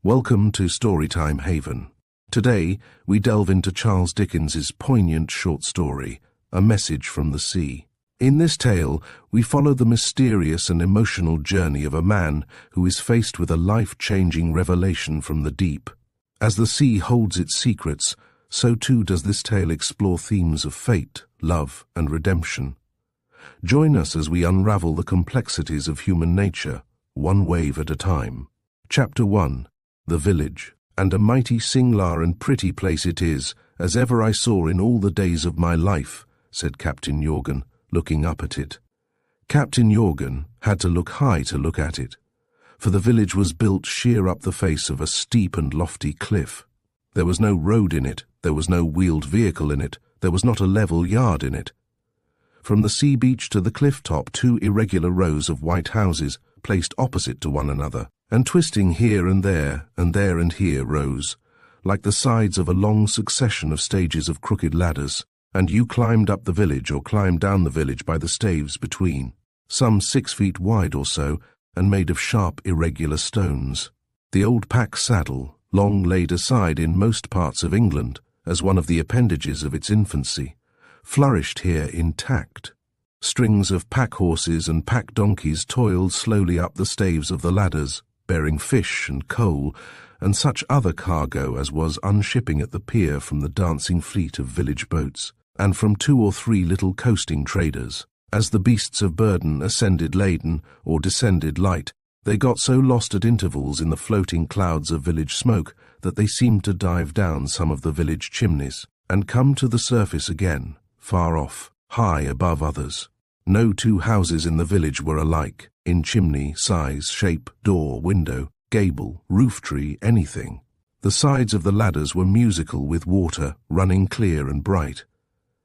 Welcome to Storytime Haven. Today, we delve into Charles Dickens's poignant short story, A Message from the Sea. In this tale, we follow the mysterious and emotional journey of a man who is faced with a life-changing revelation from the deep. As the sea holds its secrets, so too does this tale explore themes of fate, love, and redemption. Join us as we unravel the complexities of human nature, one wave at a time. Chapter 1. The Village. And a mighty singlar and pretty place it is, as ever I saw in all the days of my life, said Captain Yorgan, looking up at it. Captain Yorgan had to look high to look at it, for the village was built sheer up the face of a steep and lofty cliff. There was no road in it, there was no wheeled vehicle in it, there was not a level yard in it. From the sea beach to the cliff top, two irregular rows of white houses, placed opposite to one another, and twisting here and there and here rose, like the sides of a long succession of stages of crooked ladders, and you climbed up the village or climbed down the village by the staves between, some 6 feet wide or so, and made of sharp irregular stones. The old pack saddle, long laid aside in most parts of England as one of the appendages of its infancy, flourished here intact. Strings of pack horses and pack donkeys toiled slowly up the staves of the ladders, bearing fish and coal, and such other cargo as was unshipping at the pier from the dancing fleet of village boats, and from 2 or 3 little coasting traders. As the beasts of burden ascended laden or descended light, they got so lost at intervals in the floating clouds of village smoke that they seemed to dive down some of the village chimneys, and come to the surface again, far off, high above others. No two houses in the village were alike, in chimney, size, shape, door, window, gable, roof tree, anything. The sides of the ladders were musical with water, running clear and bright.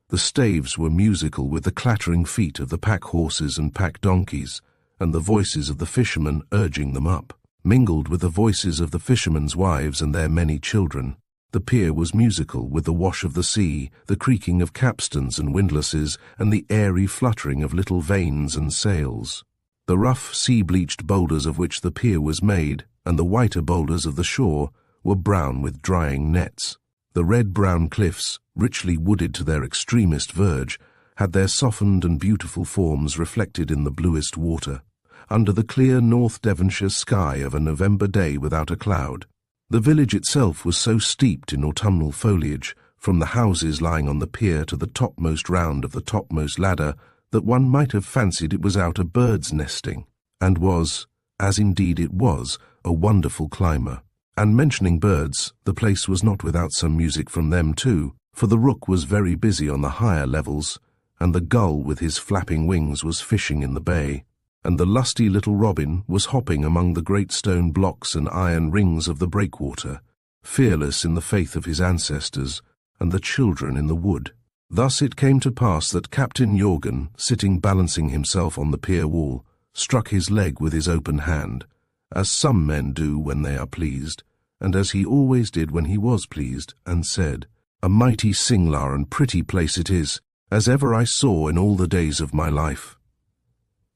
The staves were musical with the clattering feet of the pack horses and pack donkeys, and the voices of the fishermen urging them up. Mingled with the voices of the fishermen's wives and their many children, the pier was musical with the wash of the sea, the creaking of capstans and windlasses, and the airy fluttering of little vanes and sails. The rough sea-bleached boulders of which the pier was made, and the whiter boulders of the shore, were brown with drying nets. The red-brown cliffs, richly wooded to their extremest verge, had their softened and beautiful forms reflected in the bluest water, under the clear North Devonshire sky of a November day without a cloud. The village itself was so steeped in autumnal foliage, from the houses lying on the pier to the topmost round of the topmost ladder, that one might have fancied it was out a bird's nesting, and was, as indeed it was, a wonderful climber. And mentioning birds, the place was not without some music from them too, for the rook was very busy on the higher levels, and the gull with his flapping wings was fishing in the bay, and the lusty little robin was hopping among the great stone blocks and iron rings of the breakwater, fearless in the faith of his ancestors, and the children in the wood. Thus it came to pass that Captain Yorgan, sitting balancing himself on the pier wall, struck his leg with his open hand, as some men do when they are pleased, and as he always did when he was pleased, and said, "A mighty singlar and pretty place it is, as ever I saw in all the days of my life."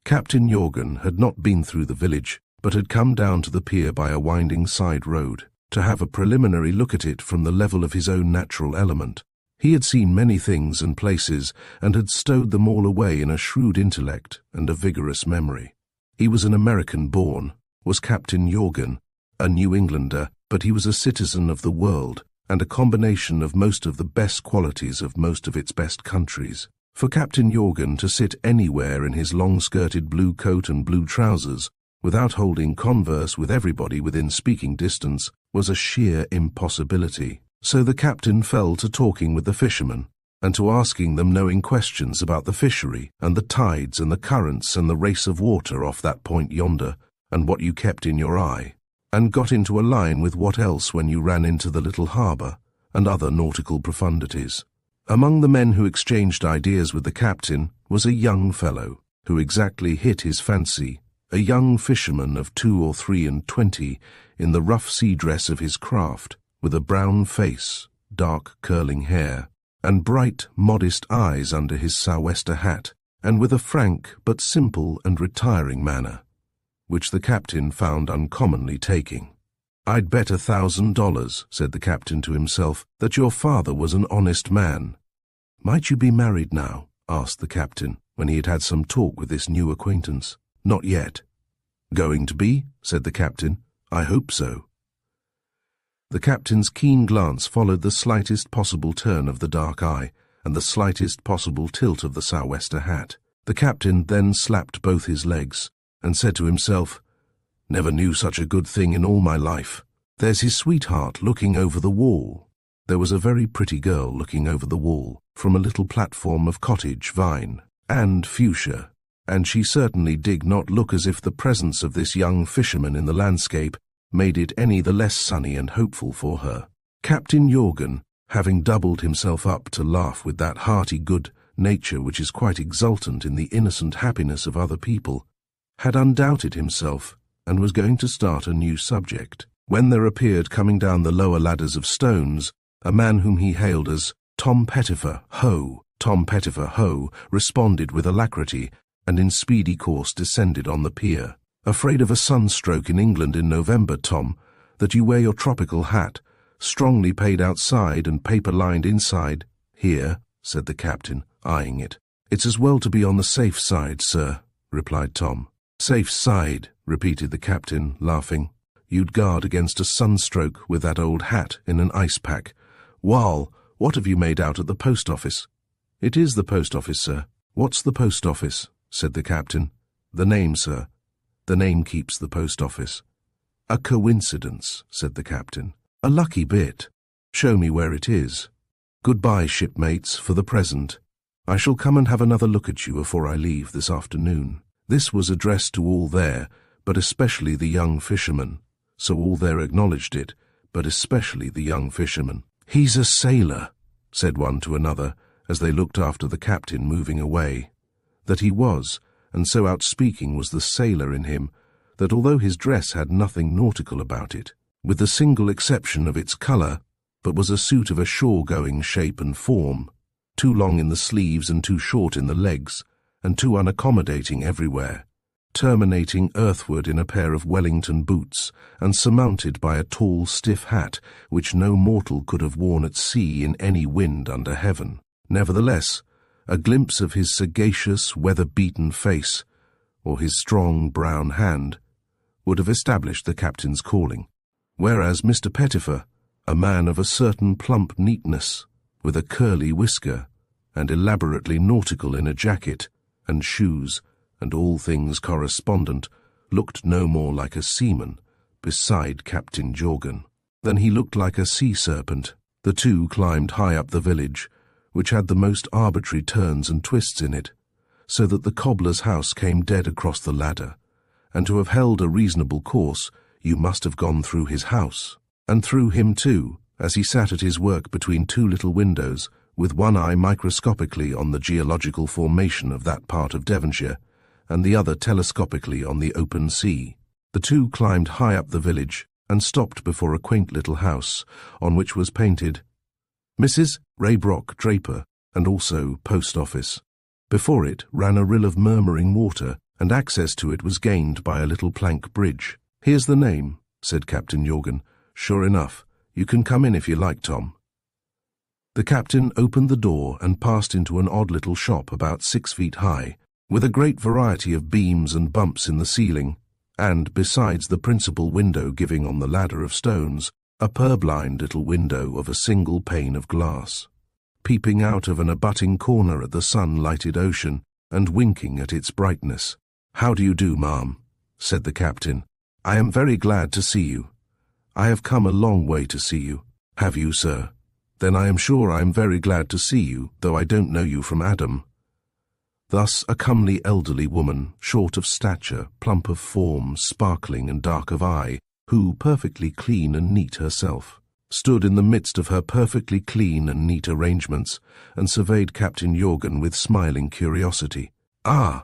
Captain Yorgan had not been through the village, but had come down to the pier by a winding side road, to have a preliminary look at it from the level of his own natural element. He had seen many things and places, and had stowed them all away in a shrewd intellect and a vigorous memory. He was an American born, was Captain Yorgan, a New Englander, but he was a citizen of the world, and a combination of most of the best qualities of most of its best countries. For Captain Yorgan to sit anywhere in his long-skirted blue coat and blue trousers, without holding converse with everybody within speaking distance, was a sheer impossibility. So the captain fell to talking with the fishermen, and to asking them knowing questions about the fishery, and the tides and the currents and the race of water off that point yonder, and what you kept in your eye, and got into a line with what else when you ran into the little harbour, and other nautical profundities. Among the men who exchanged ideas with the captain was a young fellow, who exactly hit his fancy, a young fisherman of 2 or 3 and 20, in the rough sea dress of his craft, with a brown face, dark curling hair, and bright, modest eyes under his sou'wester hat, and with a frank but simple and retiring manner, which the captain found uncommonly taking. "I'd bet $1,000, said the captain to himself, that your father was an honest man. "Might you be married now?" asked the captain, when he had had some talk with this new acquaintance. "Not yet." "Going to be?" said the captain. "I hope so." The captain's keen glance followed the slightest possible turn of the dark eye and the slightest possible tilt of the sou'wester hat. The captain then slapped both his legs and said to himself, "Never knew such a good thing in all my life. There's his sweetheart looking over the wall." There was a very pretty girl looking over the wall from a little platform of cottage vine and fuchsia, and she certainly did not look as if the presence of this young fisherman in the landscape made it any the less sunny and hopeful for her. Captain Jorgen, having doubled himself up to laugh with that hearty good nature which is quite exultant in the innocent happiness of other people, had undoubted himself and was going to start a new subject, when there appeared coming down the lower ladders of stones a man whom he hailed as Tom Pettifer, Ho. Tom Pettifer, Ho. responded with alacrity and in speedy course descended on the pier. "Afraid of a sunstroke in England in November, Tom, that you wear your tropical hat, strongly paid outside and paper-lined inside?" "Here," said the captain, eyeing it. "It's as well to be on the safe side, sir," replied Tom. "Safe side," repeated the captain, laughing. "You'd guard against a sunstroke with that old hat in an ice pack. Wall, what have you made out at the post office?" "It is the post office, sir." "What's the post office?" said the captain. "The name, sir. The name keeps the post office." "A coincidence," said the captain. "A lucky bit. Show me where it is. Goodbye, shipmates, for the present. I shall come and have another look at you before I leave this afternoon." This was addressed to all there, but especially the young fisherman. So all there acknowledged it, but especially the young fisherman. "He's a sailor," said one to another, as they looked after the captain moving away. That he was, and so outspeaking was the sailor in him, that although his dress had nothing nautical about it, with the single exception of its colour, but was a suit of a shore-going shape and form, too long in the sleeves and too short in the legs, and too unaccommodating everywhere, terminating earthward in a pair of Wellington boots, and surmounted by a tall, stiff hat, which no mortal could have worn at sea in any wind under heaven. Nevertheless, a glimpse of his sagacious, weather-beaten face, or his strong brown hand, would have established the captain's calling, whereas Mr. Pettifer, a man of a certain plump neatness, with a curly whisker, and elaborately nautical in a jacket, and shoes, and all things correspondent, looked no more like a seaman, beside Captain Jorgen, than he looked like a sea-serpent. The two climbed high up the village, which had the most arbitrary turns and twists in it, so that the cobbler's house came dead across the ladder, and to have held a reasonable course, you must have gone through his house, and through him too, as he sat at his work between two little windows, with one eye microscopically on the geological formation of that part of Devonshire, and the other telescopically on the open sea. The two climbed high up the village, and stopped before a quaint little house, on which was painted, "Mrs. Raybrock Draper," and also "Post Office." Before it ran a rill of murmuring water, and access to it was gained by a little plank bridge. "Here's the name," said Captain Jorgen. "Sure enough. You can come in if you like, Tom." The captain opened the door and passed into an odd little shop about 6 feet high, with a great variety of beams and bumps in the ceiling, and, besides the principal window giving on the ladder of stones, a purblind little window of a single pane of glass, peeping out of an abutting corner at the sun-lighted ocean, and winking at its brightness. "How do you do, ma'am?" said the captain. "I am very glad to see you. I have come a long way to see you." "Have you, sir? Then I am sure I am very glad to see you, though I don't know you from Adam." Thus a comely elderly woman, short of stature, plump of form, sparkling and dark of eye, who, perfectly clean and neat herself, stood in the midst of her perfectly clean and neat arrangements, and surveyed Captain Jorgen with smiling curiosity. "Ah,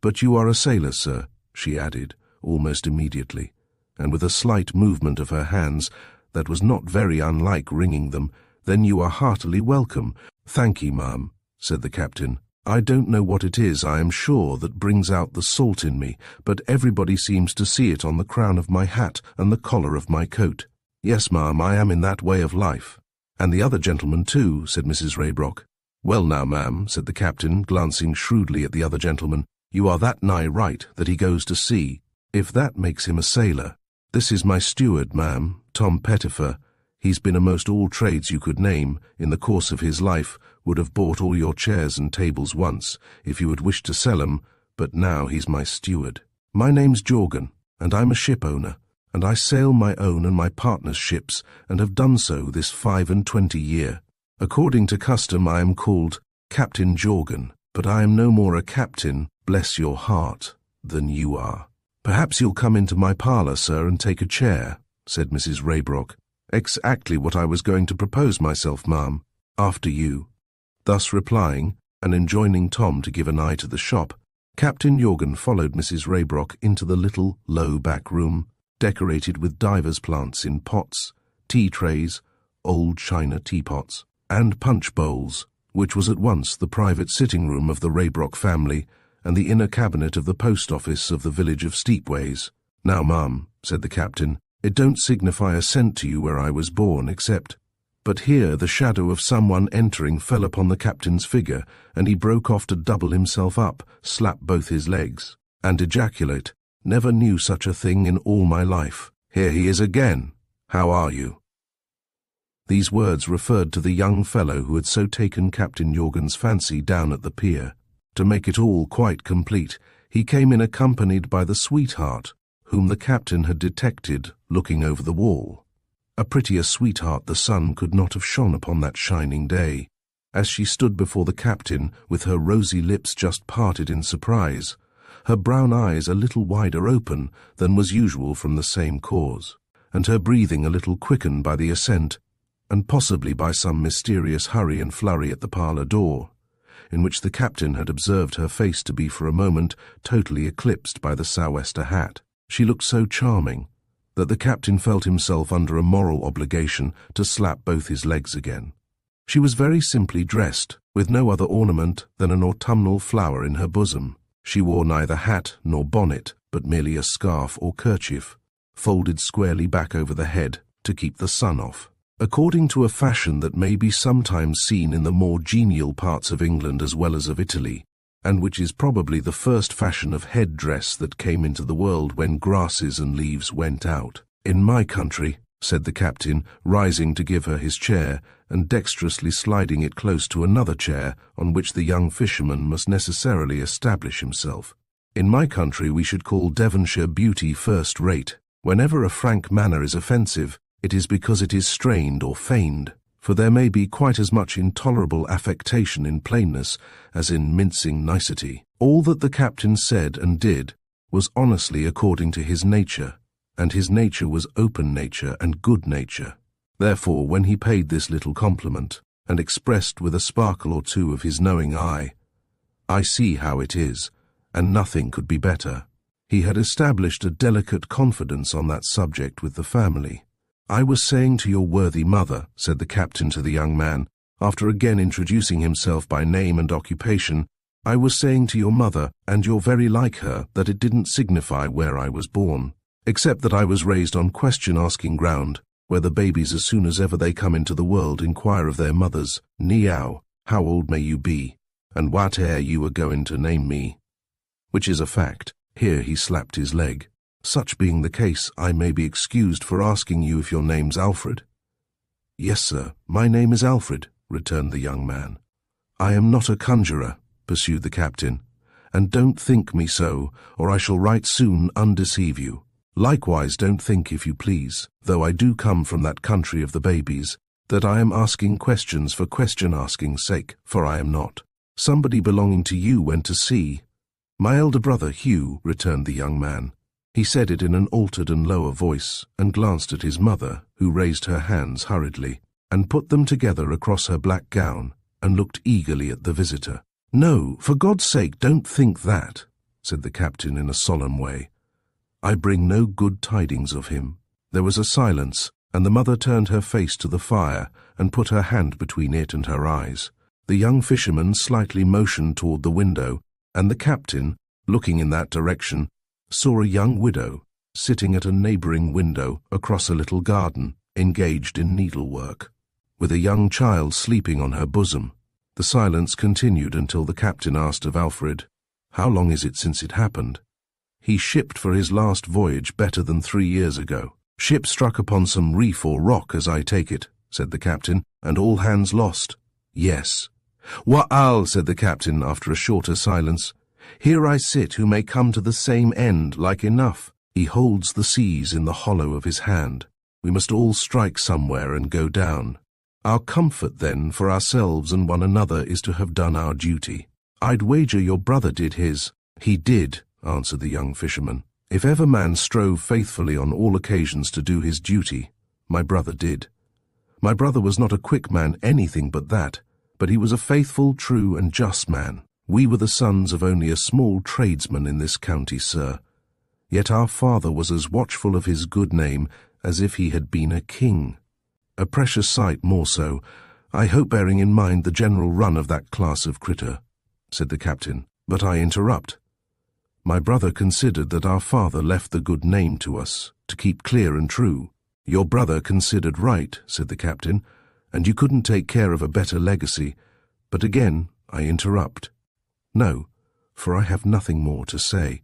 but you are a sailor, sir," she added, almost immediately, and with a slight movement of her hands that was not very unlike wringing them. "Then you are heartily welcome." "Thank ye, ma'am," said the captain. I don't know what it is, I am sure, that brings out the salt in me, but everybody seems to see it on the crown of my hat and the collar of my coat. Yes, ma'am, I am in that way of life. And the other gentleman too, said Mrs. Raybrock. Well now, ma'am, said the captain, glancing shrewdly at the other gentleman, you are that nigh right that he goes to sea, if that makes him a sailor. This is my steward, ma'am, Tom Pettifer. He's been a most all trades you could name. In the course of his life would have bought all your chairs and tables once, if you had wished to sell 'em, but now he's my steward. My name's Jorgan, and I'm a ship owner, and I sail my own and my partner's ships, and have done so this 25 year. According to custom I am called Captain Jorgan, but I am no more a captain, bless your heart, than you are. Perhaps you'll come into my parlour, sir, and take a chair, said Mrs. Raybrock. Exactly what I was going to propose myself, ma'am. After you. Thus replying, and enjoining Tom to give an eye to the shop, Captain Jorgan followed Mrs. Raybrock into the little, low back room, decorated with divers plants in pots, tea trays, old china teapots, and punch bowls, which was at once the private sitting room of the Raybrock family and the inner cabinet of the post office of the village of Steepways. Now, ma'am, said the captain, it don't signify a cent to you where I was born, except— But here the shadow of someone entering fell upon the captain's figure, and he broke off to double himself up, slap both his legs, and ejaculate, Never knew such a thing in all my life. Here he is again. How are you? These words referred to the young fellow who had so taken Captain Jorgan's fancy down at the pier. To make it all quite complete, he came in accompanied by the sweetheart, whom the captain had detected looking over the wall. A prettier sweetheart the sun could not have shone upon that shining day. As she stood before the captain, with her rosy lips just parted in surprise, her brown eyes a little wider open than was usual from the same cause, and her breathing a little quickened by the ascent, and possibly by some mysterious hurry and flurry at the parlour door, in which the captain had observed her face to be for a moment totally eclipsed by the sou'wester hat. She looked so charming that the captain felt himself under a moral obligation to slap both his legs again. She was very simply dressed, with no other ornament than an autumnal flower in her bosom. She wore neither hat nor bonnet, but merely a scarf or kerchief, folded squarely back over the head to keep the sun off. According to a fashion that may be sometimes seen in the more genial parts of England as well as of Italy, and which is probably the first fashion of head-dress that came into the world when grasses and leaves went out. In my country, said the captain, rising to give her his chair, and dexterously sliding it close to another chair on which the young fisherman must necessarily establish himself. In my country we should call Devonshire beauty first-rate. Whenever a frank manner is offensive, it is because it is strained or feigned, for there may be quite as much intolerable affectation in plainness as in mincing nicety. All that the captain said and did was honestly according to his nature, and his nature was open nature and good nature. Therefore, when he paid this little compliment, and expressed with a sparkle or two of his knowing eye, I see how it is, and nothing could be better, he had established a delicate confidence on that subject with the family. I was saying to your worthy mother, said the captain to the young man, after again introducing himself by name and occupation, I was saying to your mother, and you're very like her, that it didn't signify where I was born, except that I was raised on question-asking ground, where the babies as soon as ever they come into the world inquire of their mothers, Niao, how old may you be, and what air you are going to name me? Which is a fact. Here he slapped his leg. Such being the case, I may be excused for asking you if your name's Alfred. Yes, sir, my name is Alfred, returned the young man. I am not a conjurer, pursued the captain, and don't think me so, or I shall right soon undeceive you. Likewise don't think, if you please, though I do come from that country of the babies, that I am asking questions for question-asking's sake, for I am not. Somebody belonging to you went to sea. My elder brother, Hugh, returned the young man. He said it in an altered and lower voice, and glanced at his mother, who raised her hands hurriedly, and put them together across her black gown, and looked eagerly at the visitor. No, for God's sake, don't think that, said the captain in a solemn way. I bring no good tidings of him. There was a silence, and the mother turned her face to the fire, and put her hand between it and her eyes. The young fisherman slightly motioned toward the window, and the captain, looking in that direction, saw a young widow sitting at a neighboring window across a little garden, engaged in needlework, with a young child sleeping on her bosom. The silence continued until the captain asked of Alfred, "How long is it since it happened?" "He shipped for his last voyage better than 3 years ago. Ship struck upon some reef or rock, as I take it," said the captain, "and all hands lost." "Yes." "Wa'al," said the captain after a shorter silence. "Here I sit who may come to the same end like enough." He holds the seas in the hollow of his hand. We must all strike somewhere and go down. Our comfort, then, for ourselves and one another is to have done our duty. I'd wager your brother did his." "He did," answered the young fisherman. "If ever man strove faithfully on all occasions to do his duty, my brother did. My brother was not a quick man, anything but that, but he was a faithful, true, and just man. We were the sons of only a small tradesman in this county, sir. Yet our father was as watchful of his good name as if he had been a king. A precious sight more so, I hope, bearing in mind the general run of that class of critter," said the captain. "But I interrupt. My brother considered that our father left the good name to us, to keep clear and true." "Your brother considered right," said the captain, "and you couldn't take care of a better legacy. But again I interrupt. No, for I have nothing more to say.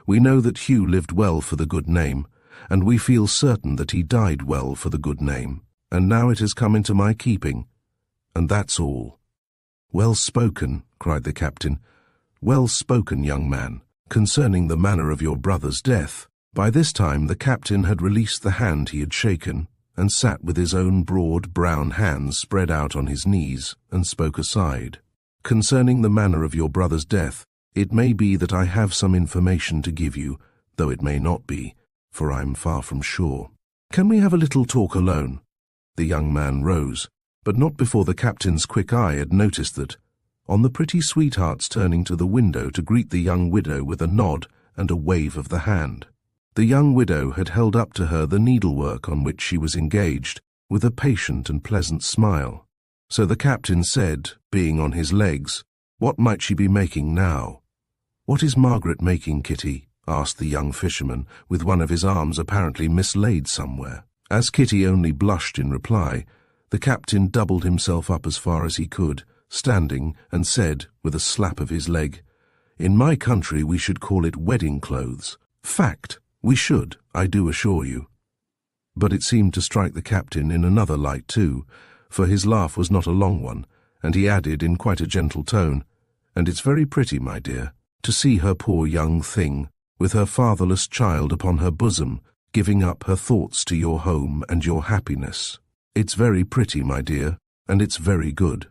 We know that Hugh lived well for the good name, and we feel certain that he died well for the good name, and now it has come into my keeping, and that's all." "Well spoken," cried the captain. "Well spoken, young man, concerning the manner of your brother's death." By this time the captain had released the hand he had shaken, and sat with his own broad brown hands spread out on his knees, and spoke aside. "Concerning the manner of your brother's death, it may be that I have some information to give you, though it may not be, for I am far from sure. Can we have a little talk alone?" The young man rose, but not before the captain's quick eye had noticed that, on the pretty sweetheart's turning to the window to greet the young widow with a nod and a wave of the hand. The young widow had held up to her the needlework on which she was engaged, with a patient and pleasant smile. So the captain said, being on his legs, "What might she be making now?" "What is Margaret making, Kitty?" asked the young fisherman, with one of his arms apparently mislaid somewhere. As Kitty only blushed in reply, the captain doubled himself up as far as he could, standing, and said, with a slap of his leg, "In my country we should call it wedding clothes. Fact, we should, I do assure you." But it seemed to strike the captain in another light too, for his laugh was not a long one, and he added in quite a gentle tone, "And it's very pretty, my dear, to see her poor young thing, with her fatherless child upon her bosom, giving up her thoughts to your home and your happiness. It's very pretty, my dear, and it's very good.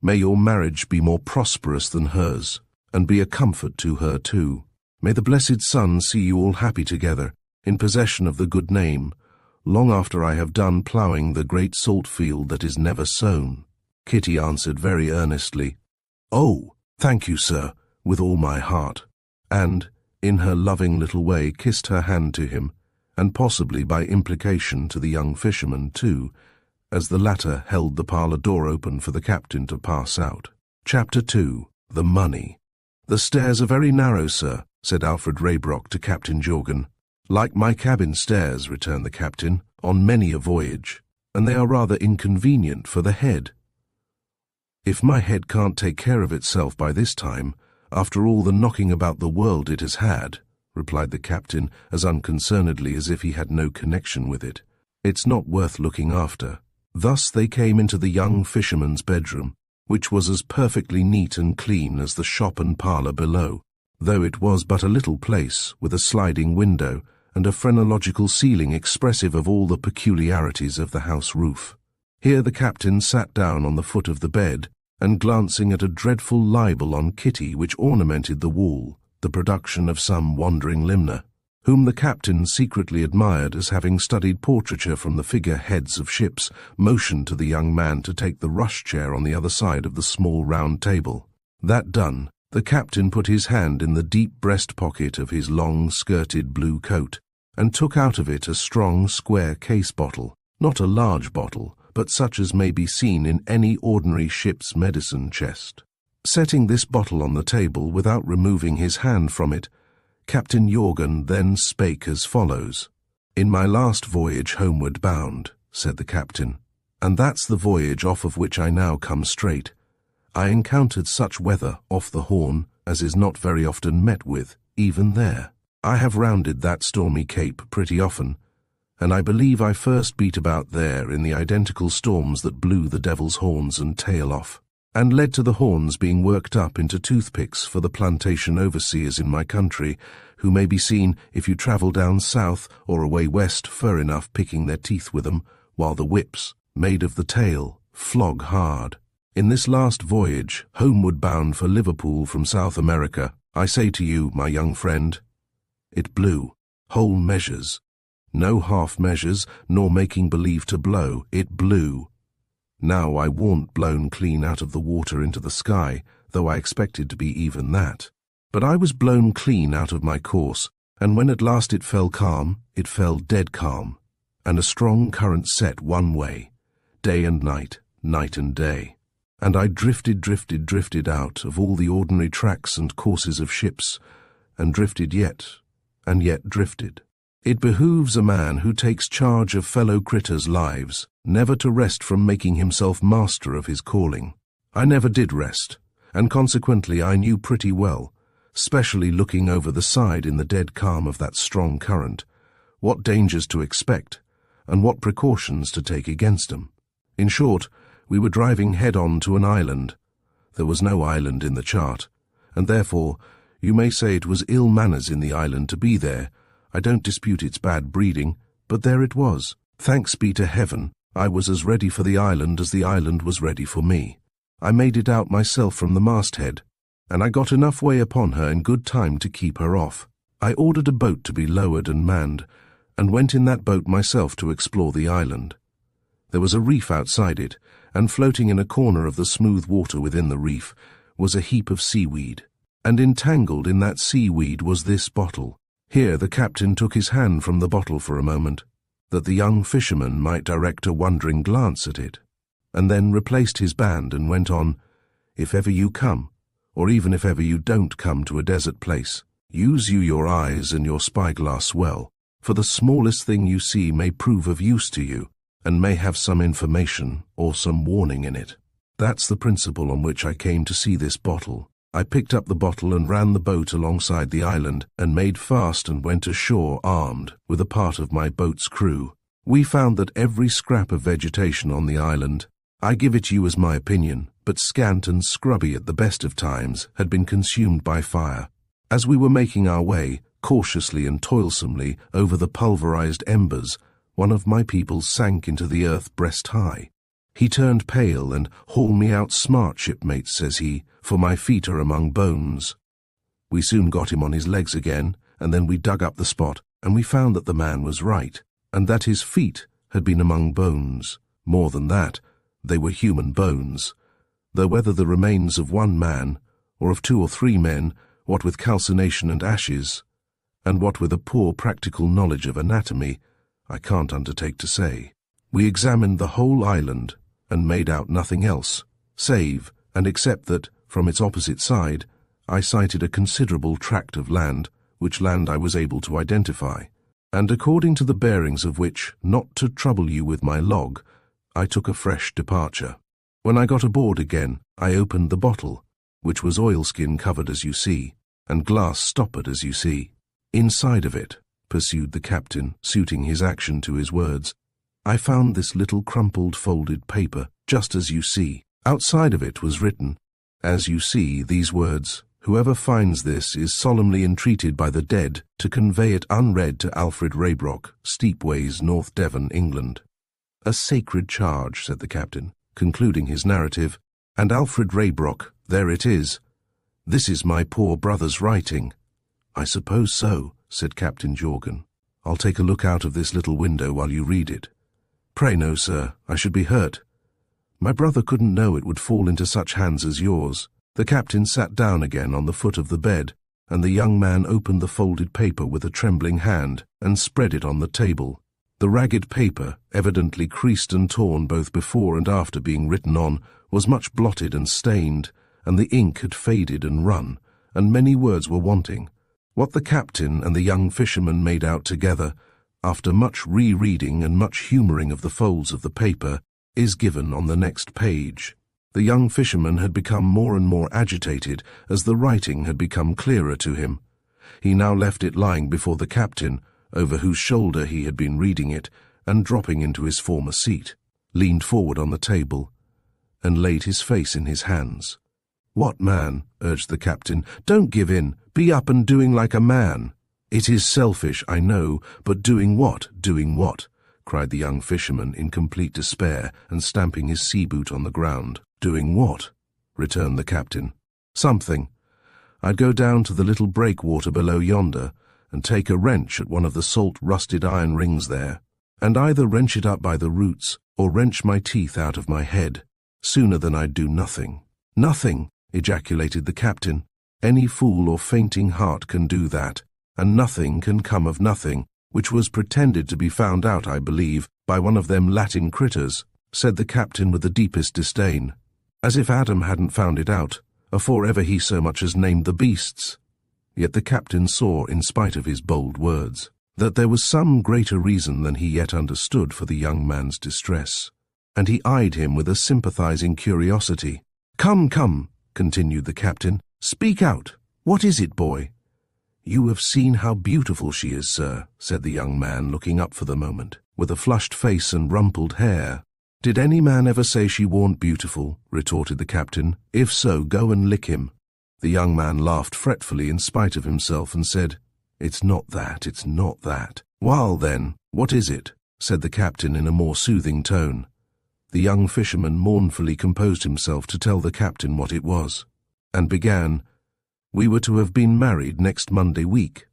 May your marriage be more prosperous than hers, and be a comfort to her too. May the blessed sun see you all happy together, in possession of the good name, long after I have done ploughing the great salt field that is never sown." Kitty answered very earnestly, "Oh, thank you, sir, with all my heart," and, in her loving little way, kissed her hand to him, and possibly by implication to the young fisherman too, as the latter held the parlour door open for the captain to pass out. Chapter 2. The Money. "The stairs are very narrow, sir," said Alfred Raybrock to Captain Jorgan. "Like my cabin stairs," returned the captain, "on many a voyage, and they are rather inconvenient for the head." "If my head can't take care of itself by this time, after all the knocking about the world it has had," replied the captain as unconcernedly as if he had no connection with it, "it's not worth looking after." Thus they came into the young fisherman's bedroom, which was as perfectly neat and clean as the shop and parlour below, though it was but a little place with a sliding window and a phrenological ceiling expressive of all the peculiarities of the house roof. Here the captain sat down on the foot of the bed, and glancing at a dreadful libel on Kitty which ornamented the wall, the production of some wandering limner, whom the captain secretly admired as having studied portraiture from the figure-heads of ships, motioned to the young man to take the rush-chair on the other side of the small round table. That done, the captain put his hand in the deep breast-pocket of his long-skirted blue coat, and took out of it a strong square case bottle, not a large bottle, but such as may be seen in any ordinary ship's medicine chest. Setting this bottle on the table without removing his hand from it, Captain Jorgen then spake as follows. "In my last voyage homeward bound," said the captain, "and that's the voyage off of which I now come straight, I encountered such weather off the Horn as is not very often met with, even there. I have rounded that stormy cape pretty often, and I believe I first beat about there in the identical storms that blew the devil's horns and tail off, and led to the horns being worked up into toothpicks for the plantation overseers in my country, who may be seen, if you travel down south or away west fur enough, picking their teeth with them, while the whips, made of the tail, flog hard. In this last voyage, homeward bound for Liverpool from South America, I say to you, my young friend, it blew, whole measures. No half measures, nor making believe to blow, it blew. Now I warn't blown clean out of the water into the sky, though I expected to be even that. But I was blown clean out of my course, and when at last it fell calm, it fell dead calm, and a strong current set one way, day and night, night and day. And I drifted out of all the ordinary tracks and courses of ships, and drifted yet, and yet drifted. It behooves a man who takes charge of fellow critters' lives never to rest from making himself master of his calling. I never did rest, and consequently I knew pretty well, specially looking over the side in the dead calm of that strong current, what dangers to expect, and what precautions to take against them. In short, we were driving head-on to an island. There was no island in the chart, and therefore you may say it was ill manners in the island to be there. I don't dispute its bad breeding, but there it was. Thanks be to heaven, I was as ready for the island as the island was ready for me. I made it out myself from the masthead, and I got enough way upon her in good time to keep her off. I ordered a boat to be lowered and manned, and went in that boat myself to explore the island. There was a reef outside it, and floating in a corner of the smooth water within the reef was a heap of seaweed, and entangled in that seaweed was this bottle. Here the captain took his hand from the bottle for a moment, that the young fisherman might direct a wondering glance at it, and then replaced his band and went on, "If ever you come, or even if ever you don't come to a desert place, use you your eyes and your spyglass well, for the smallest thing you see may prove of use to you, and may have some information or some warning in it." That's the principle on which I came to see this bottle. I picked up the bottle and ran the boat alongside the island, and made fast and went ashore armed with a part of my boat's crew. We found that every scrap of vegetation on the island, I give it you as my opinion, but scant and scrubby at the best of times, had been consumed by fire. As we were making our way, cautiously and toilsomely, over the pulverized embers, one of my people sank into the earth breast high. He turned pale and, "Haul me out smart, shipmates," says he, "for my feet are among bones." We soon got him on his legs again, and then we dug up the spot, and we found that the man was right, and that his feet had been among bones. More than that, they were human bones, though whether the remains of one man, or of 2 or 3 men, what with calcination and ashes, and what with a poor practical knowledge of anatomy, I can't undertake to say. We examined the whole island, and made out nothing else, save and except that, from its opposite side, I sighted a considerable tract of land, which land I was able to identify, and according to the bearings of which, not to trouble you with my log, I took a fresh departure. When I got aboard again, I opened the bottle, which was oilskin covered as you see, and glass stoppered as you see. Inside of it, pursued the captain, suiting his action to his words, I found this little crumpled folded paper, just as you see. Outside of it was written, as you see, these words, "Whoever finds this is solemnly entreated by the dead to convey it unread to Alfred Raybrock, Steepways, North Devon, England." "A sacred charge," said the captain, concluding his narrative, "and Alfred Raybrock, there it is. This is my poor brother's writing." "I suppose so," said Captain Jorgen. "I'll take a look out of this little window while you read it." "Pray no, sir, I should be hurt. My brother couldn't know it would fall into such hands as yours." The captain sat down again on the foot of the bed, and the young man opened the folded paper with a trembling hand and spread it on the table. The ragged paper, evidently creased and torn both before and after being written on, was much blotted and stained, and the ink had faded and run, and many words were wanting. What the captain and the young fisherman made out together, after much rereading and much humouring of the folds of the paper, is given on the next page. The young fisherman had become more and more agitated as the writing had become clearer to him. He now left it lying before the captain, over whose shoulder he had been reading it, and dropping into his former seat, leaned forward on the table, and laid his face in his hands. "What, man?" urged the captain. "Don't give in. Be up and doing like a man." "It is selfish, I know, but doing what? Doing what?" cried the young fisherman in complete despair and stamping his sea-boot on the ground. "Doing what?" returned the captain. "Something. I'd go down to the little breakwater below yonder and take a wrench at one of the salt rusted iron rings there, and either wrench it up by the roots or wrench my teeth out of my head, sooner than I'd do nothing." "Nothing!" ejaculated the captain. "Any fool or fainting heart can do that, and nothing can come of nothing, which was pretended to be found out, I believe, by one of them Latin critters," said the captain with the deepest disdain. "As if Adam hadn't found it out, afore ever he so much as named the beasts." Yet the captain saw, in spite of his bold words, that there was some greater reason than he yet understood for the young man's distress, and he eyed him with a sympathizing curiosity. "Come, come," continued the captain, "speak out. What is it, boy?" "You have seen how beautiful she is, sir," said the young man, looking up for the moment, with a flushed face and rumpled hair. "Did any man ever say she warn't beautiful?" retorted the captain. "If so, go and lick him." The young man laughed fretfully in spite of himself and said, "It's not that, it's not that." "Wall, then, what is it?" said the captain in a more soothing tone. The young fisherman mournfully composed himself to tell the captain what it was, and began, "We were to have been married next Monday week."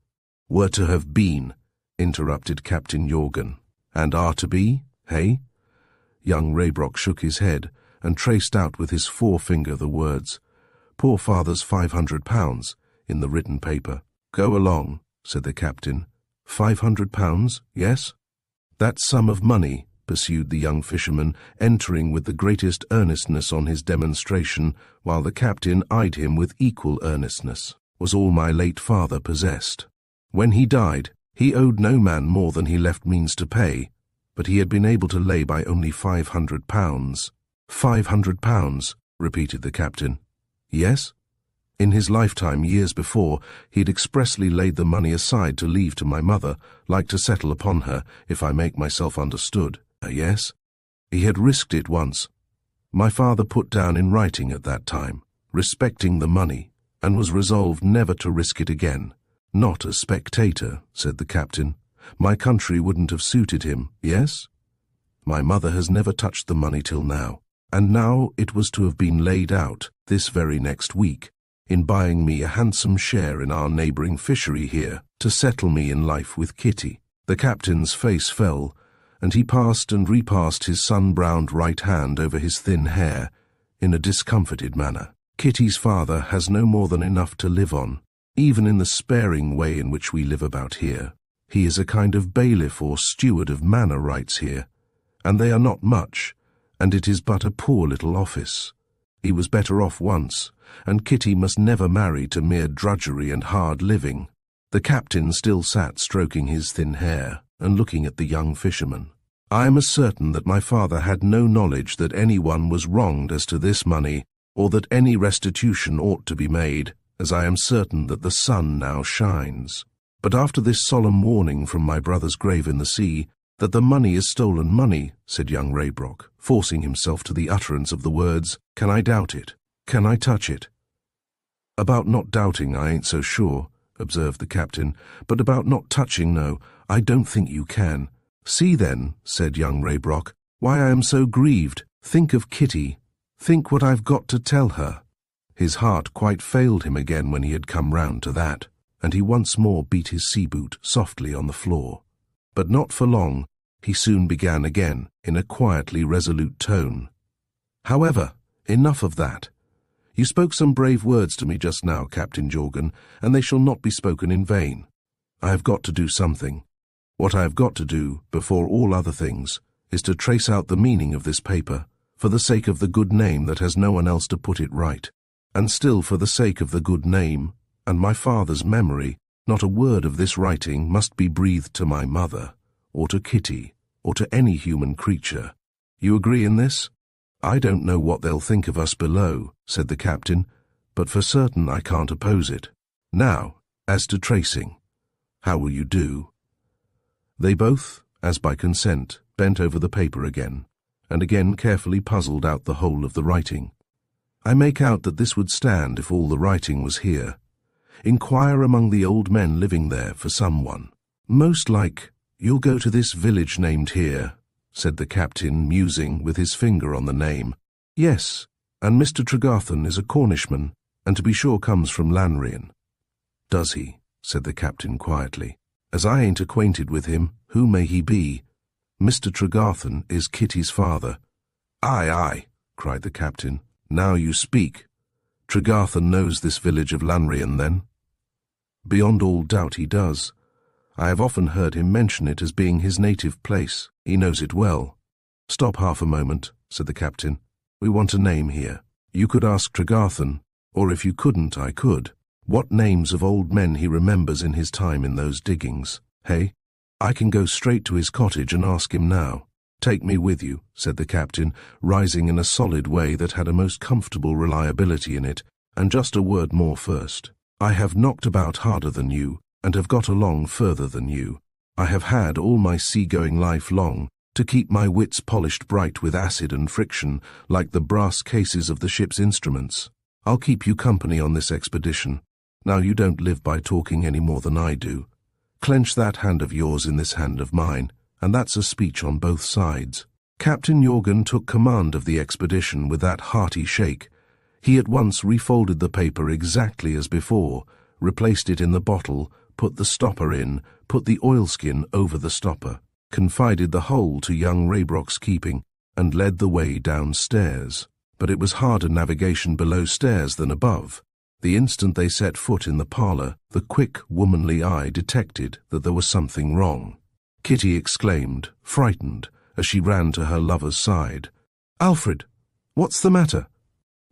"Were to have been," interrupted Captain Jorgen. "And are to be, hey?" Young Raybrock shook his head and traced out with his forefinger the words, "Poor father's £500, in the written paper. "Go along," said the captain. £500, yes? "That sum of money," pursued the young fisherman, entering with the greatest earnestness on his demonstration, while the captain eyed him with equal earnestness, "was all my late father possessed. When he died, he owed no man more than he left means to pay, but he had been able to lay by only £500. £500, repeated the captain. Yes? In his lifetime, years before, he'd expressly laid the money aside to leave to my mother, like to settle upon her, if I make myself understood. Yes? He had risked it once. My father put down in writing at that time, respecting the money, and was resolved never to risk it again. Not a spectator, said the captain. My country wouldn't have suited him, yes? My mother has never touched the money till now, and now it was to have been laid out, this very next week, in buying me a handsome share in our neighbouring fishery here, to settle me in life with Kitty. The captain's face fell, and he passed and repassed his sun-browned right hand over his thin hair, in a discomfited manner. Kitty's father has no more than enough to live on, even in the sparing way in which we live about here. He is a kind of bailiff or steward of manor rights here, and they are not much, and it is but a poor little office. He was better off once, and Kitty must never marry to mere drudgery and hard living. The captain still sat stroking his thin hair and looking at the young fisherman. I am as certain that my father had no knowledge that anyone was wronged as to this money, or that any restitution ought to be made, as I am certain that the sun now shines. But after this solemn warning from my brother's grave in the sea, that the money is stolen money, said young Raybrock, forcing himself to the utterance of the words, can I doubt it? Can I touch it? About not doubting I ain't so sure, observed the captain, but about not touching, no, I don't think you can. See then, said young Raybrock, why I am so grieved. Think of Kitty. Think what I've got to tell her. His heart quite failed him again when he had come round to that, and he once more beat his sea-boot softly on the floor. But not for long. He soon began again, in a quietly resolute tone. However, enough of that. You spoke some brave words to me just now, Captain Jorgen, and they shall not be spoken in vain. I have got to do something. What I have got to do, before all other things, is to trace out the meaning of this paper, for the sake of the good name that has no one else to put it right, and still for the sake of the good name, and my father's memory. Not a word of this writing must be breathed to my mother, or to Kitty, or to any human creature. You agree in this? I don't know what they'll think of us below, said the captain, but for certain I can't oppose it. Now, as to tracing, how will you do? They both, as by consent, bent over the paper again, and again carefully puzzled out the whole of the writing. I make out that this would stand if all the writing was here. Inquire among the old men living there for someone. Most like, you'll go to this village named here, said the captain, musing with his finger on the name. Yes, and Mr. Tregarthen is a Cornishman, and to be sure comes from Lanrean. Does he? Said the captain quietly. As I ain't acquainted with him, who may he be? Mr. Tregarthen is Kitty's father. Aye, aye, cried the captain. Now you speak. Tregarthen knows this village of Lanrean, then? Beyond all doubt he does. I have often heard him mention it as being his native place. He knows it well. Stop half a moment, said the captain. We want a name here. You could ask Tregarthen, or if you couldn't, I could. What names of old men he remembers in his time in those diggings, hey? I can go straight to his cottage and ask him now. Take me with you, said the captain, rising in a solid way that had a most comfortable reliability in it, and just a word more first. I have knocked about harder than you, and have got along further than you. I have had all my sea-going life long to keep my wits polished bright with acid and friction, like the brass cases of the ship's instruments. I'll keep you company on this expedition. Now you don't live by talking any more than I do. Clench that hand of yours in this hand of mine, and that's a speech on both sides. Captain Jorgen took command of the expedition with that hearty shake. He at once refolded the paper exactly as before, replaced it in the bottle, put the stopper in, put the oilskin over the stopper, confided the whole to young Raybrock's keeping, and led the way downstairs. But it was harder navigation below stairs than above. The instant they set foot in the parlour, the quick, womanly eye detected that there was something wrong. Kitty exclaimed, frightened, as she ran to her lover's side. "Alfred, what's the matter?"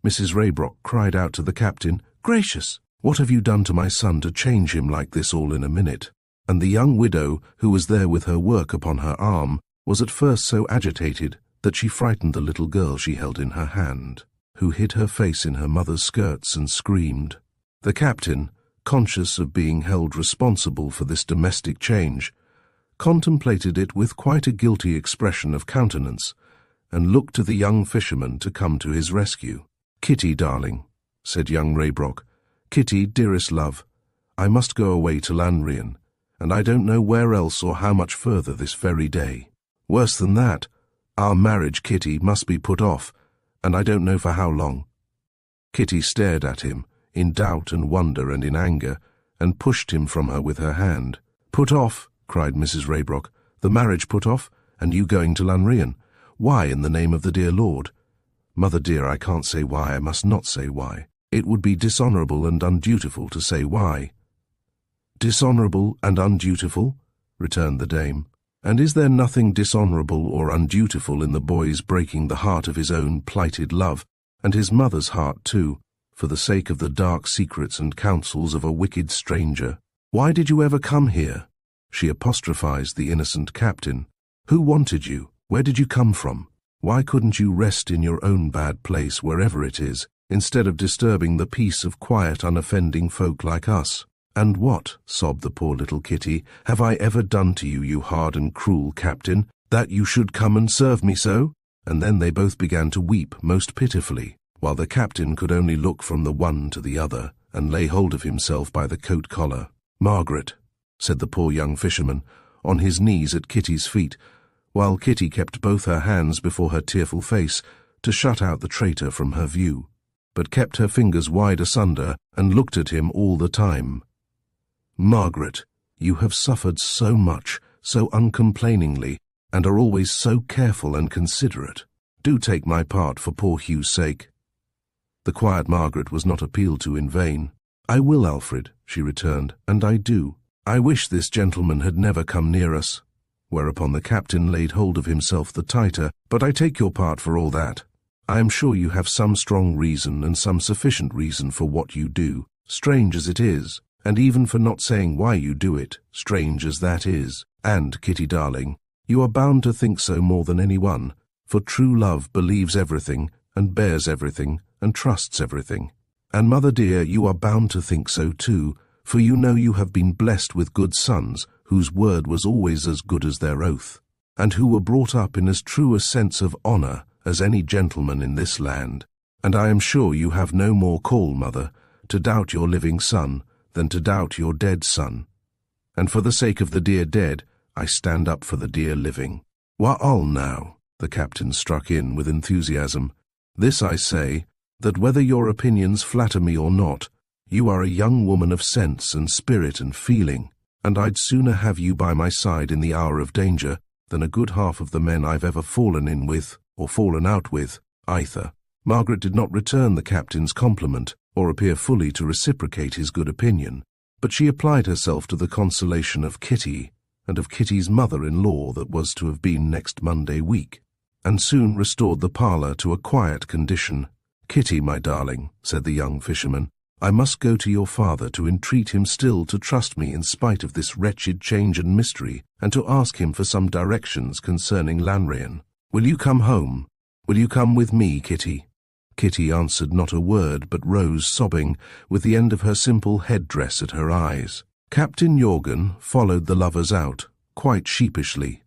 Mrs. Raybrock cried out to the captain, "Gracious, what have you done to my son to change him like this all in a minute?" And the young widow, who was there with her work upon her arm, was at first so agitated that she frightened the little girl she held in her hand, who hid her face in her mother's skirts and screamed. The captain, conscious of being held responsible for this domestic change, contemplated it with quite a guilty expression of countenance, and looked to the young fisherman to come to his rescue. "Kitty, darling," said young Raybrock, "Kitty, dearest love, I must go away to Lanrean, and I don't know where else or how much further this very day. Worse than that, our marriage, Kitty, must be put off, and I don't know for how long." Kitty stared at him, in doubt and wonder and in anger, and pushed him from her with her hand. "Put off?" cried Mrs. Raybrock. "The marriage put off, and you going to Lanrean? Why, in the name of the dear Lord?" "Mother dear, I can't say why, I must not say why. It would be dishonourable and undutiful to say why." "Dishonourable and undutiful?" returned the dame. "And is there nothing dishonourable or undutiful in the boy's breaking the heart of his own plighted love, and his mother's heart too, for the sake of the dark secrets and counsels of a wicked stranger? Why did you ever come here?" She apostrophized the innocent captain. "Who wanted you? Where did you come from? Why couldn't you rest in your own bad place, wherever it is, instead of disturbing the peace of quiet, unoffending folk like us? And what," sobbed the poor little Kitty, "have I ever done to you, you hard and cruel captain, that you should come and serve me so?" And then they both began to weep most pitifully, while the captain could only look from the one to the other, and lay hold of himself by the coat collar. "Margaret," said the poor young fisherman, on his knees at Kitty's feet, while Kitty kept both her hands before her tearful face to shut out the traitor from her view, but kept her fingers wide asunder and looked at him all the time. "Margaret, you have suffered so much, so uncomplainingly, and are always so careful and considerate. Do take my part for poor Hugh's sake." The quiet Margaret was not appealed to in vain. "I will, Alfred," she returned, "and I do. I wish this gentleman had never come near us. Whereupon the captain laid hold of himself the tighter, but I take your part for all that. I am sure you have some strong reason and some sufficient reason for what you do, strange as it is, and even for not saying why you do it, strange as that is. And, Kitty darling, you are bound to think so more than anyone, for true love believes everything, and bears everything, and trusts everything. And, mother dear, you are bound to think so too, for you know you have been blessed with good sons, whose word was always as good as their oath, and who were brought up in as true a sense of honour as any gentleman in this land. And I am sure you have no more call, mother, to doubt your living son than to doubt your dead son. And for the sake of the dear dead, I stand up for the dear living. Wa'al now, the captain struck in with enthusiasm. This I say, that whether your opinions flatter me or not, you are a young woman of sense and spirit and feeling, and I'd sooner have you by my side in the hour of danger than a good half of the men I've ever fallen in with, or fallen out with, either. Margaret did not return the captain's compliment, or appear fully to reciprocate his good opinion, but she applied herself to the consolation of Kitty, and of Kitty's mother-in-law that was to have been next Monday week, and soon restored the parlour to a quiet condition. Kitty, my darling, said the young fisherman, I must go to your father to entreat him still to trust me in spite of this wretched change and mystery, and to ask him for some directions concerning Lanrean. Will you come home? Will you come with me, Kitty? Kitty answered not a word, but rose sobbing, with the end of her simple head-dress at her eyes. Captain Jorgen followed the lovers out, quite sheepishly,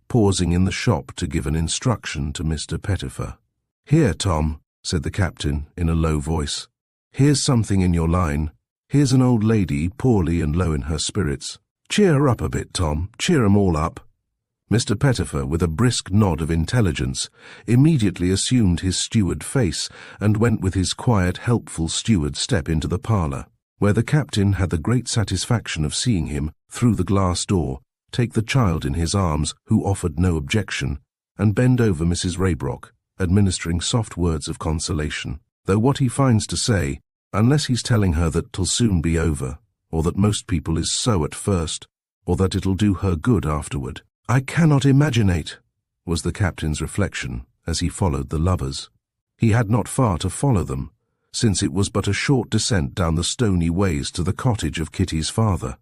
pausing in the shop to give an instruction to Mr. Pettifer. Here, Tom, said the captain in a low voice. Here's something in your line. Here's an old lady, poorly and low in her spirits. Cheer her up a bit, Tom. Cheer 'em all up. Mr. Pettifer, with a brisk nod of intelligence, immediately assumed his steward face and went with his quiet, helpful steward step into the parlour, where the captain had the great satisfaction of seeing him, through the glass door, take the child in his arms, who offered no objection, and bend over Mrs. Raybrock, administering soft words of consolation, though what he finds to say, unless he's telling her that 'twill soon be over, or that most people is so at first, or that it'll do her good afterward. I cannot imaginate, was the captain's reflection as he followed the lovers. He had not far to follow them, since it was but a short descent down the stony ways to the cottage of Kitty's father.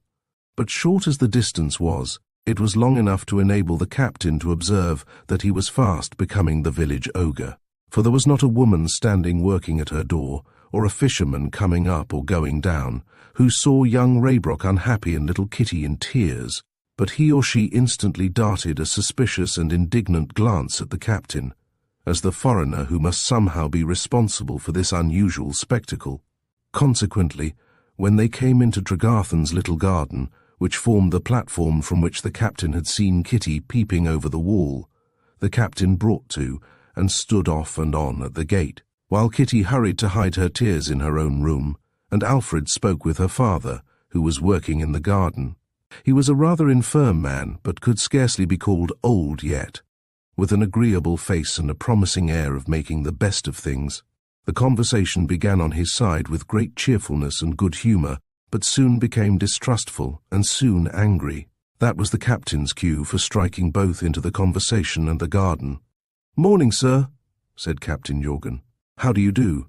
But short as the distance was, it was long enough to enable the captain to observe that he was fast becoming the village ogre, for there was not a woman standing working at her door, or a fisherman coming up or going down, who saw young Raybrock unhappy and little Kitty in tears, but he or she instantly darted a suspicious and indignant glance at the captain, as the foreigner who must somehow be responsible for this unusual spectacle. Consequently, when they came into Tregarthen's little garden, which formed the platform from which the captain had seen Kitty peeping over the wall, the captain brought to, and stood off and on at the gate, while Kitty hurried to hide her tears in her own room, and Alfred spoke with her father, who was working in the garden. He was a rather infirm man, but could scarcely be called old yet, with an agreeable face and a promising air of making the best of things. The conversation began on his side with great cheerfulness and good humour, but soon became distrustful and soon angry. That was the captain's cue for striking both into the conversation and the garden. "Morning, sir," said Captain Jorgen. "How do you do?"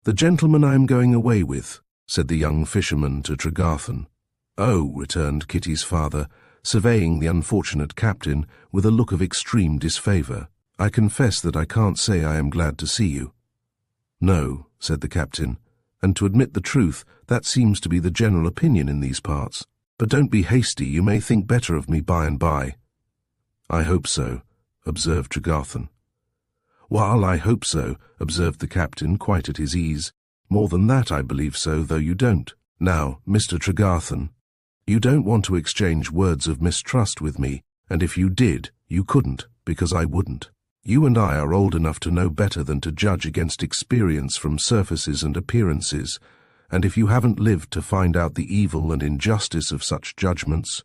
"The gentleman I am going away with," said the young fisherman to Tregarthen. "Oh," returned Kitty's father, surveying the unfortunate captain with a look of extreme disfavour. "I confess that I can't say I am glad to see you." "No," said the captain, "and to admit the truth, that seems to be the general opinion in these parts. But don't be hasty, you may think better of me by and by." "I hope so," observed Tregarthen. "Well, I hope so," observed the captain, quite at his ease. "More than that, I believe so, though you don't. Now, Mr. Tregarthen, you don't want to exchange words of mistrust with me, and if you did, you couldn't, because I wouldn't. You and I are old enough to know better than to judge against experience from surfaces and appearances, and if you haven't lived to find out the evil and injustice of such judgments,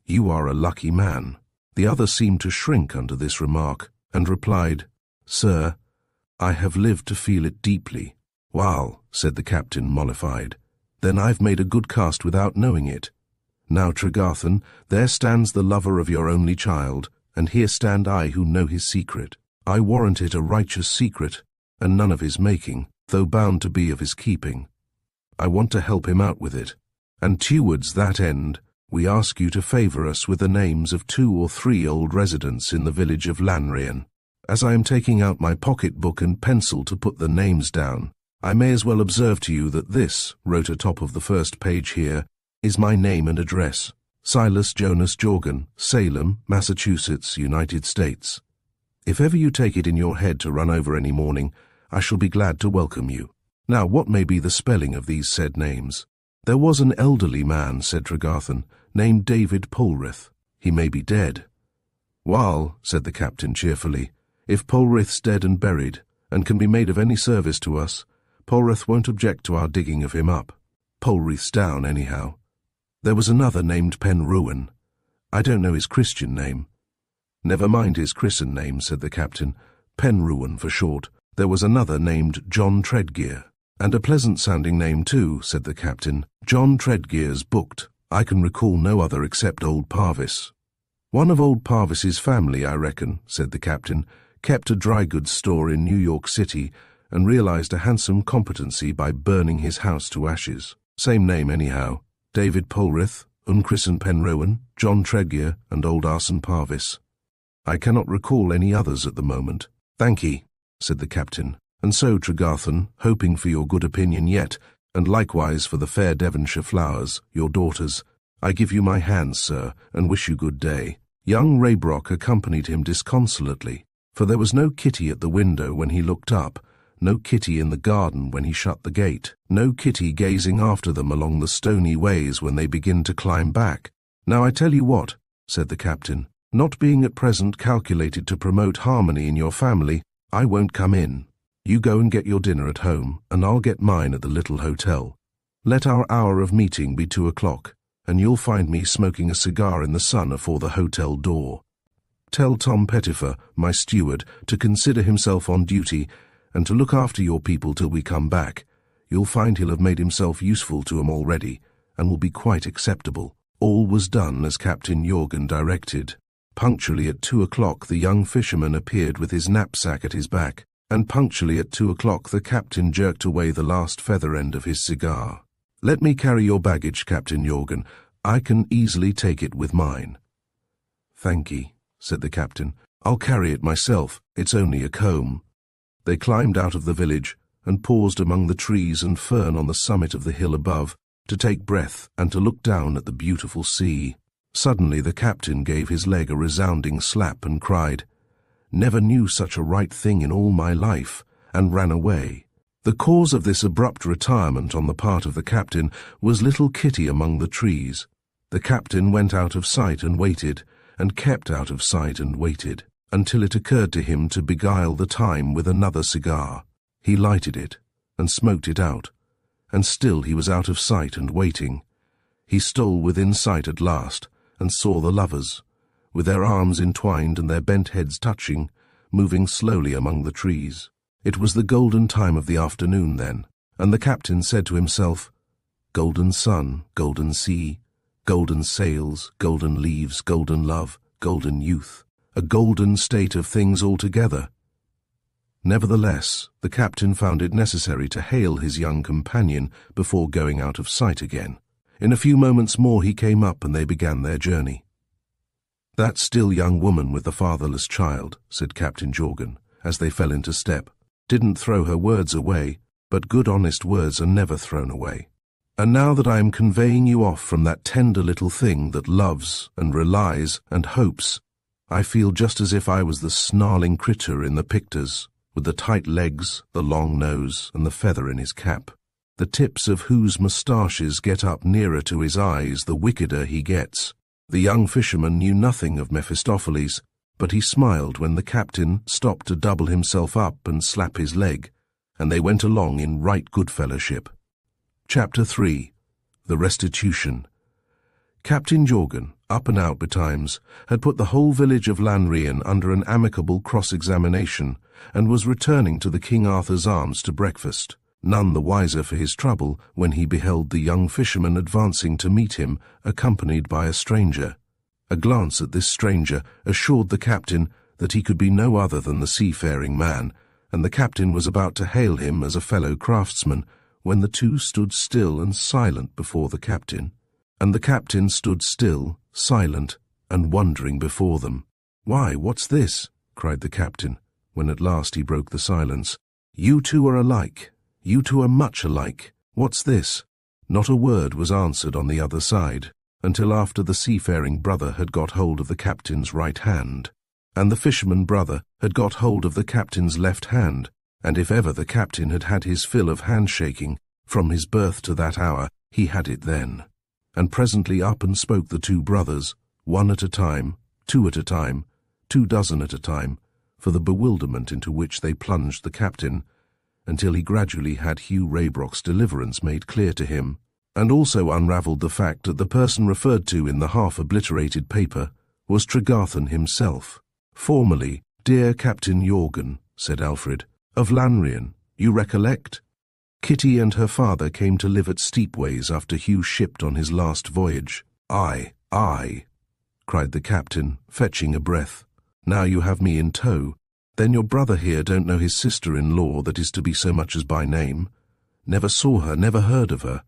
you are a lucky man." The other seemed to shrink under this remark, and replied, "Sir, I have lived to feel it deeply." "Well," said the captain, mollified, "then I've made a good cast without knowing it. Now, Tregarthen, there stands the lover of your only child, and here stand I who know his secret. I warrant it a righteous secret, and none of his making, though bound to be of his keeping. I want to help him out with it, and towards that end, we ask you to favour us with the names of 2 or 3 old residents in the village of Lanrian. As I am taking out my pocket-book and pencil to put the names down, I may as well observe to you that this, wrote atop of the first page here, is my name and address. Silas Jonas Jorgan, Salem, Massachusetts, United States. If ever you take it in your head to run over any morning, I shall be glad to welcome you. Now, what may be the spelling of these said names? There was an elderly man, said Tregarthen, named David Polrith. He may be dead. Wal, said the captain cheerfully, if Polrith's dead and buried, and can be made of any service to us, Polrith won't object to our digging of him up. Polrith's down, anyhow. There was another named Penruin. I don't know his Christian name. Never mind his christened name, said the captain. Penruin for short. There was another named John Treadgear. And a pleasant-sounding name too, said the captain. John Treadgear's booked. I can recall no other except old Parvis. One of old Parvis's family, I reckon, said the captain, kept a dry goods store in New York City and realized a handsome competency by burning his house to ashes. Same name anyhow. David Polrith, unchristened Penruin, John Treadgear, and old Arson Parvis. I cannot recall any others at the moment. Thank ye, said the captain. And so, Tregarthen, hoping for your good opinion yet, and likewise for the fair Devonshire flowers, your daughters, I give you my hand, sir, and wish you good day. Young Raybrock accompanied him disconsolately, for there was no Kitty at the window when he looked up, no Kitty in the garden when he shut the gate, no Kitty gazing after them along the stony ways when they begin to climb back. Now I tell you what, said the captain, not being at present calculated to promote harmony in your family, I won't come in. You go and get your dinner at home, and I'll get mine at the little hotel. Let our hour of meeting be 2 o'clock, and you'll find me smoking a cigar in the sun afore the hotel door. Tell Tom Pettifer, my steward, to consider himself on duty, and to look after your people till we come back. You'll find he'll have made himself useful to 'em already, and will be quite acceptable. All was done as Captain Jorgan directed. Punctually at 2 o'clock the young fisherman appeared with his knapsack at his back, and punctually at 2 o'clock the captain jerked away the last feather end of his cigar. Let me carry your baggage, Captain Jorgan. I can easily take it with mine. Thank ye, said the captain. I'll carry it myself. It's only a comb. They climbed out of the village and paused among the trees and fern on the summit of the hill above to take breath and to look down at the beautiful sea. Suddenly the captain gave his leg a resounding slap and cried, "Never knew such a right thing in all my life," and ran away. The cause of this abrupt retirement on the part of the captain was little Kitty among the trees. The captain went out of sight and waited, and kept out of sight and waited, until it occurred to him to beguile the time with another cigar. He lighted it, and smoked it out, and still he was out of sight and waiting. He stole within sight at last, and saw the lovers, with their arms entwined and their bent heads touching, moving slowly among the trees. It was the golden time of the afternoon then, and the captain said to himself, "Golden sun, golden sea, golden sails, golden leaves, golden love, golden youth, a golden state of things altogether." Nevertheless, the captain found it necessary to hail his young companion before going out of sight again. In a few moments more he came up and they began their journey. "That still young woman with the fatherless child," said Captain Jorgan, as they fell into step, "didn't throw her words away, but good honest words are never thrown away. And now that I am conveying you off from that tender little thing that loves and relies and hopes, I feel just as if I was the snarling critter in the pictures, with the tight legs, the long nose, and the feather in his cap, the tips of whose moustaches get up nearer to his eyes the wickeder he gets." The young fisherman knew nothing of Mephistopheles, but he smiled when the captain stopped to double himself up and slap his leg, and they went along in right good fellowship. Chapter 3. The Restitution. Captain Jorgan, up and out betimes, had put the whole village of Lanrian under an amicable cross-examination, and was returning to the King Arthur's Arms to breakfast. none the wiser for his trouble when he beheld the young fisherman advancing to meet him, accompanied by a stranger. A glance at this stranger assured the captain that he could be no other than the seafaring man, and the captain was about to hail him as a fellow craftsman, when the two stood still and silent before the captain. And the captain stood still, silent, and wondering before them. "Why, what's this?" cried the captain, when at last he broke the silence. "You two are alike. You two are much alike. What's this?" Not a word was answered on the other side, until after the seafaring brother had got hold of the captain's right hand, and the fisherman brother had got hold of the captain's left hand, and if ever the captain had had his fill of handshaking, from his birth to that hour, he had it then. And presently up and spoke the two brothers, one at a time, 2 at a time, 24 at a time, for the bewilderment into which they plunged the captain, until he gradually had Hugh Raybrock's deliverance made clear to him, and also unravelled the fact that the person referred to in the half-obliterated paper was Tregarthen himself. "Formerly, dear Captain Jorgen," said Alfred, "of Lanrean, you recollect? Kitty and her father came to live at Steepways after Hugh shipped on his last voyage." "Aye, aye," cried the captain, fetching a breath. "Now you have me in tow. Then your brother here don't know his sister-in-law that is to be so much as by name? Never saw her, never heard of her?"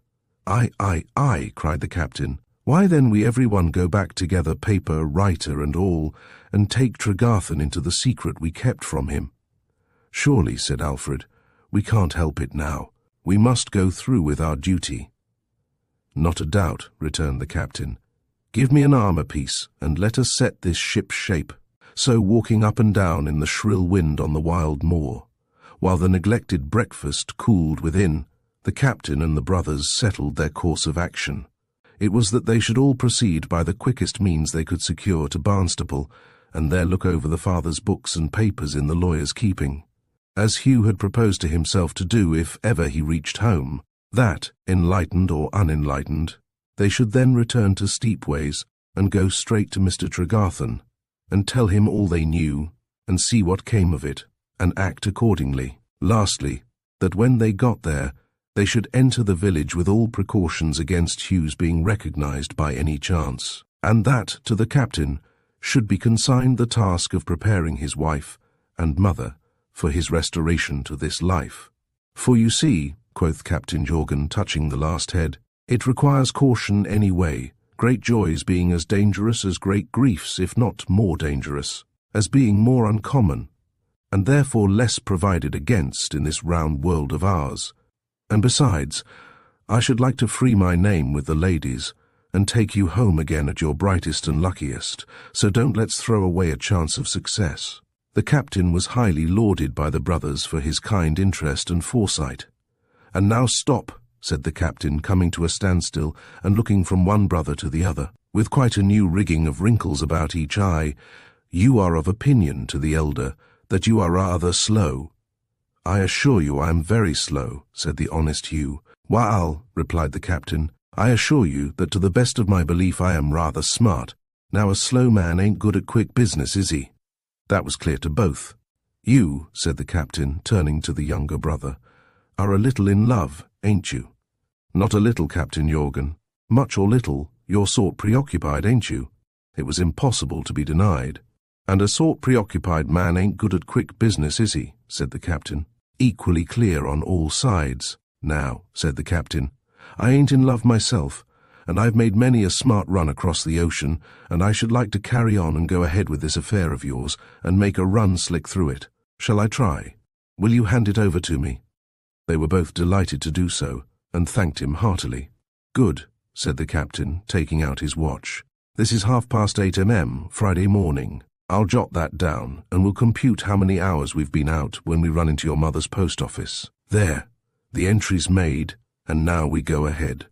"Aye, aye, aye," cried the captain. "Why then we every one go back together, paper, writer, and all, and take Tregarthen into the secret we kept from him?" "Surely," said Alfred, "we can't help it now. We must go through with our duty." "Not a doubt," returned the captain. "Give me an armour-piece, and let us set this ship shape." So walking up and down in the shrill wind on the wild moor, while the neglected breakfast cooled within, the captain and the brothers settled their course of action. It was that they should all proceed by the quickest means they could secure to Barnstaple, and there look over the father's books and papers in the lawyer's keeping, as Hugh had proposed to himself to do if ever he reached home, that, enlightened or unenlightened, they should then return to Steepways and go straight to Mr. Tregarthen, and tell him all they knew, and see what came of it, and act accordingly. Lastly, that when they got there, they should enter the village with all precautions against Hugh's being recognized by any chance, and that, to the captain, should be consigned the task of preparing his wife and mother for his restoration to this life. "For you see," quoth Captain Jorgen, touching the last head, "it requires caution any way, great joys being as dangerous as great griefs, if not more dangerous, as being more uncommon, and therefore less provided against in this round world of ours. And besides, I should like to free my name with the ladies, and take you home again at your brightest and luckiest, so don't let's throw away a chance of success." The captain was highly lauded by the brothers for his kind interest and foresight. "And now stop," said the captain, coming to a standstill and looking from one brother to the other, with quite a new rigging of wrinkles about each eye. "You are of opinion," to the elder, "that you are rather slow." "I assure you I am very slow," said the honest Hugh. "Wa'al," replied the captain, "I assure you that to the best of my belief I am rather smart. Now a slow man ain't good at quick business, is he?" That was clear to both. "You," said the captain, turning to the younger brother, "are a little in love, ain't you?" "Not a little, Captain Jorgen. Much or little, you're sort preoccupied, ain't you?" It was impossible to be denied. "And a sort preoccupied man ain't good at quick business, is he?" said the captain, equally clear on all sides. "Now," said the captain, "I ain't in love myself, and I've made many a smart run across the ocean, and I should like to carry on and go ahead with this affair of yours, and make a run slick through it. Shall I try? Will you hand it over to me?" They were both delighted to do so, and thanked him heartily. "Good," said the captain, taking out his watch. "This is 8:30 m, Friday morning. I'll jot that down, and we'll compute how many hours we've been out when we run into your mother's post office. There, the entry's made, and now we go ahead."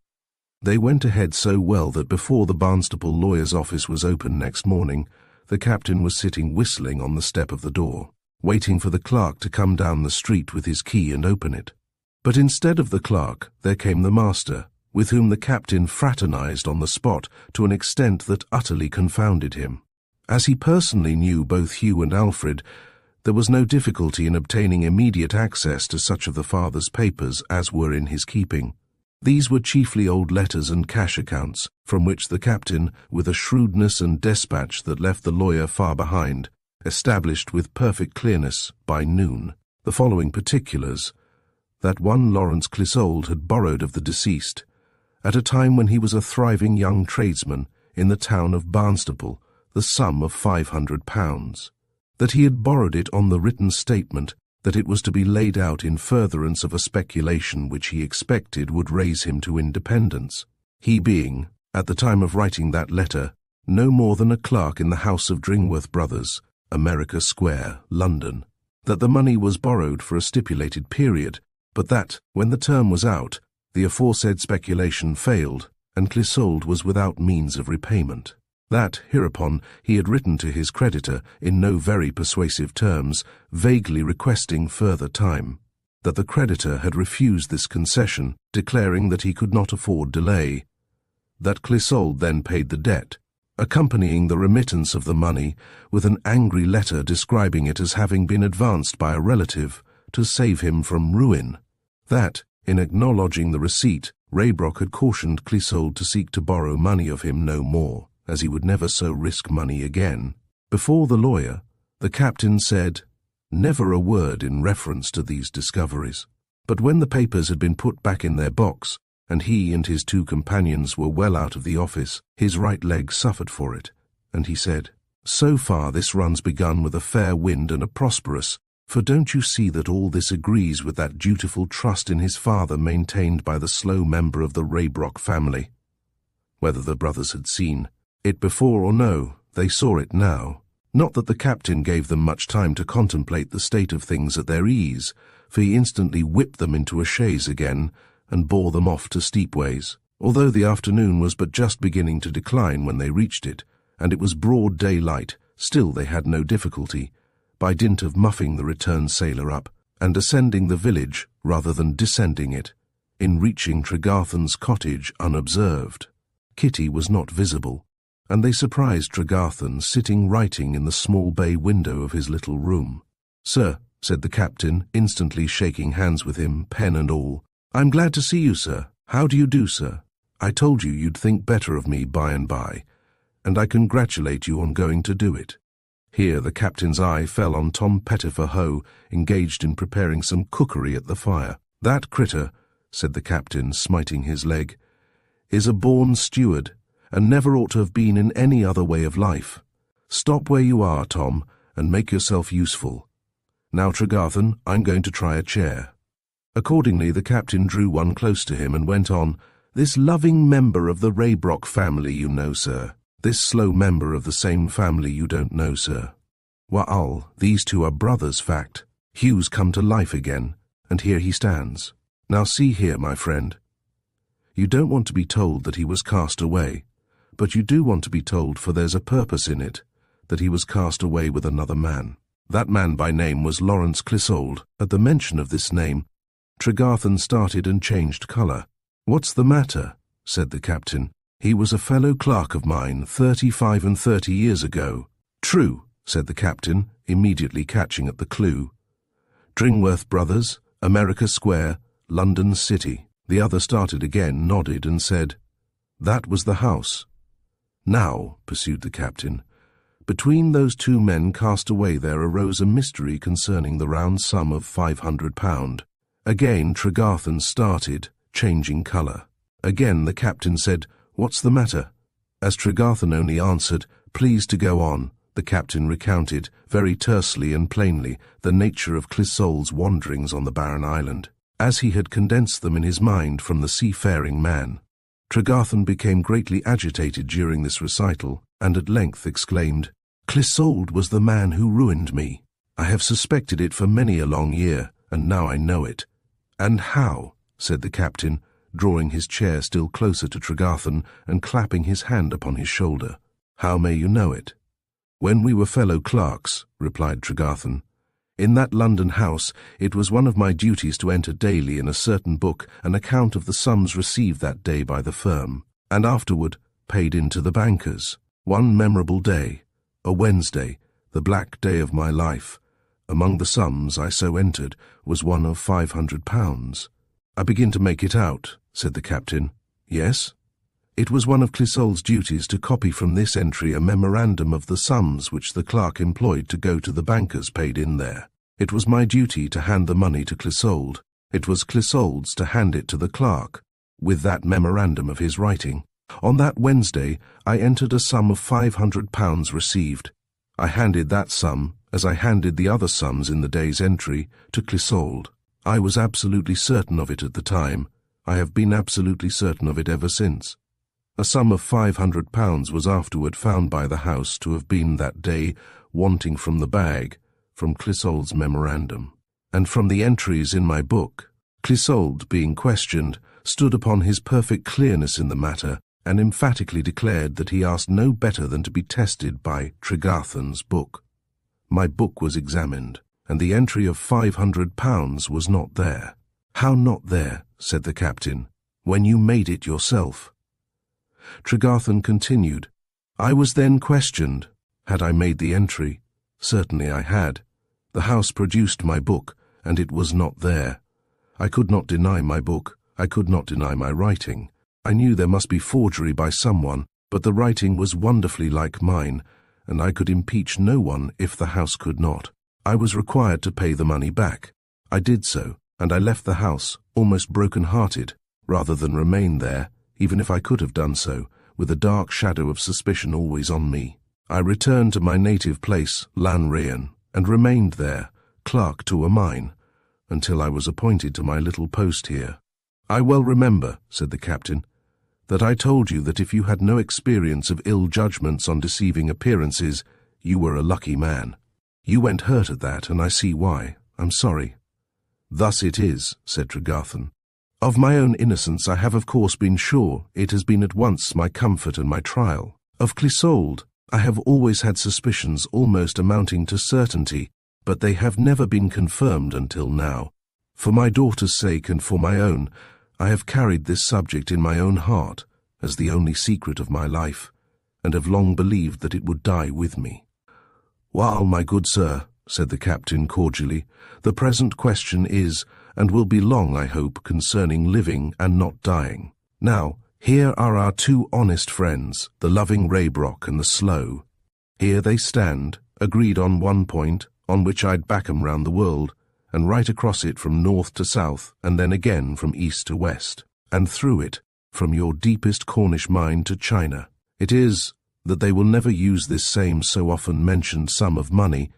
They went ahead so well that before the Barnstaple lawyer's office was open next morning, the captain was sitting whistling on the step of the door, waiting for the clerk to come down the street with his key and open it. But instead of the clerk, there came the master, with whom the captain fraternized on the spot to an extent that utterly confounded him. As he personally knew both Hugh and Alfred, There was no difficulty in obtaining immediate access to such of the father's papers as were in his keeping. These were chiefly old letters and cash accounts, from which the captain, with a shrewdness and despatch that left the lawyer far behind, established with perfect clearness, by noon, the following particulars: that one Lawrence Clissold had borrowed of the deceased, at a time when he was a thriving young tradesman in the town of Barnstaple, the sum of £500, that he had borrowed it on the written statement that it was to be laid out in furtherance of a speculation which he expected would raise him to independence, he being, at the time of writing that letter, no more than a clerk in the house of Dringworth Brothers, America Square, London, that the money was borrowed for a stipulated period, but that, when the term was out, the aforesaid speculation failed, and Clissold was without means of repayment. That, hereupon, he had written to his creditor in no very persuasive terms, vaguely requesting further time. That the creditor had refused this concession, declaring that he could not afford delay. That Clissold then paid the debt, accompanying the remittance of the money with an angry letter describing it as having been advanced by a relative to save him from ruin. That, in acknowledging the receipt, Raybrock had cautioned Clissold to seek to borrow money of him no more, as he would never so risk money again. Before the lawyer, the captain said never a word in reference to these discoveries. But when the papers had been put back in their box, and he and his two companions were well out of the office, his right leg suffered for it, and he said, "So far this run's begun with a fair wind and a prosperous, for don't you see that all this agrees with that dutiful trust in his father maintained by the slow member of the Raybrock family?" Whether the brothers had seen it before or no, they saw it now. Not that the captain gave them much time to contemplate the state of things at their ease, for he instantly whipped them into a chaise again and bore them off to Steepways, although the afternoon was but just beginning to decline when they reached it, and it was broad daylight. Still they had no difficulty, by dint of muffing the returned sailor up, and ascending the village rather than descending it, in reaching Tregarthen's cottage unobserved. Kitty was not visible, and they surprised Tregarthen sitting writing in the small bay window of his little room. "Sir," said the captain, instantly shaking hands with him, pen and all, "I'm glad to see you, sir. How do you do, sir? I told you you'd think better of me by and by, and I congratulate you on going to do it." Here the captain's eye fell on Tom Pettifer Hoe, engaged in preparing some cookery at the fire. "That critter," said the captain, smiting his leg, "is a born steward, and never ought to have been in any other way of life. Stop where you are, Tom, and make yourself useful. Now, Tregarthen, I'm going to try a chair." Accordingly, the captain drew one close to him and went on, "This loving member of the Raybrock family you know, sir. This slow member of the same family you don't know, sir. Wa'al, these two are brothers, fact. Hugh's come to life again, and here he stands. Now see here, my friend. You don't want to be told that he was cast away, but you do want to be told, for there's a purpose in it, that he was cast away with another man. That man by name was Lawrence Clissold." At the mention of this name, Tregarthen started and changed colour. "What's the matter?" said the captain. "He was a fellow clerk of mine 35 years ago." "True," said the captain, immediately catching at the clue. "Dringworth Brothers, America Square, London City." The other started again, nodded, and said, "That was the house." "Now," pursued the captain, "between those two men cast away there arose a mystery concerning the round sum of £500. Again Tregarthen started, changing colour. Again the captain said, "What's the matter?" As Tregarthen only answered, "Please to go on," the captain recounted, very tersely and plainly, the nature of Clissold's wanderings on the barren island, as he had condensed them in his mind from the seafaring man. Tregarthen became greatly agitated during this recital, and at length exclaimed, "Clissold was the man who ruined me. I have suspected it for many a long year, and now I know it." "And how?" said the captain, drawing his chair still closer to Tregarthen and clapping his hand upon his shoulder. "How may you know it?" "When we were fellow clerks," replied Tregarthen. "In that London house it was one of my duties to enter daily in a certain book an account of the sums received that day by the firm, and afterward paid in to the bankers. One memorable day, a Wednesday, the black day of my life, Among the sums I so entered was one of £500. I begin to make it out, said the captain. Yes? It was one of Clissold's duties to copy from this entry a memorandum of the sums which the clerk employed to go to the bankers paid in there. It was my duty to hand the money to Clissold. It was Clissold's to hand it to the clerk, with that memorandum of his writing. On that Wednesday, I entered a sum of £500 received. I handed that sum, as I handed the other sums in the day's entry, to Clissold. I was absolutely certain of it at the time. I have been absolutely certain of it ever since. A sum of £500 was afterward found by the house to have been that day wanting from the bag, from Clissold's memorandum. And from the entries in my book, Clissold, being questioned, stood upon his perfect clearness in the matter, and emphatically declared that he asked no better than to be tested by Tregarthen's book. My book was examined, and the entry of £500 was not there. How not there, said the captain, when you made it yourself? Tregarthen continued, I was then questioned. Had I made the entry? Certainly I had. The house produced my book, and it was not there. I could not deny my book. I could not deny my writing. I knew there must be forgery by someone, but the writing was wonderfully like mine, and I could impeach no one if the house could not. I was required to pay the money back. I did so, and I left the house, almost broken-hearted, rather than remain there, even if I could have done so, with a dark shadow of suspicion always on me. I returned to my native place, Lanrean, and remained there, clerk to a mine, until I was appointed to my little post here. I well remember, said the captain, that I told you that if you had no experience of ill judgments on deceiving appearances, you were a lucky man. You went hurt at that, and I see why. I'm sorry. Thus it is, said Tregarthen. Of my own innocence I have of course been sure. It has been at once my comfort and my trial. Of Clissold I have always had suspicions almost amounting to certainty, but they have never been confirmed until now. For my daughter's sake and for my own, I have carried this subject in my own heart as the only secret of my life, and have long believed that it would die with me. While, my good sir, said the captain cordially, the present question is, and will be long, I hope, concerning living and not dying. Now, here are our two honest friends, the loving Raybrock and the slow. Here they stand, agreed on one point, on which I'd back 'em round the world, and right across it from north to south, and then again from east to west, and through it, from your deepest Cornish mine to China. It is, that they will never use this same so often mentioned sum of money,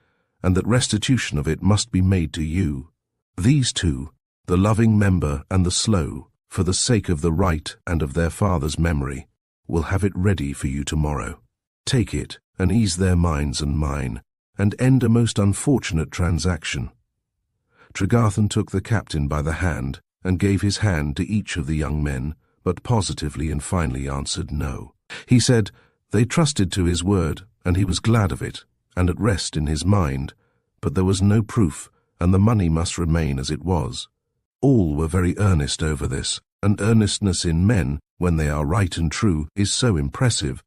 and that restitution of it must be made to you. These two, the loving member and the slow, for the sake of the right and of their father's memory, will have it ready for you tomorrow. Take it, and ease their minds and mine, and end a most unfortunate transaction. Tregarthen took the captain by the hand, and gave his hand to each of the young men, but positively and finally answered no. He said, they trusted to his word, and he was glad of it, and at rest in his mind, but there was no proof, and the money must remain as it was. All were very earnest over this, and earnestness in men, when they are right and true, is so impressive,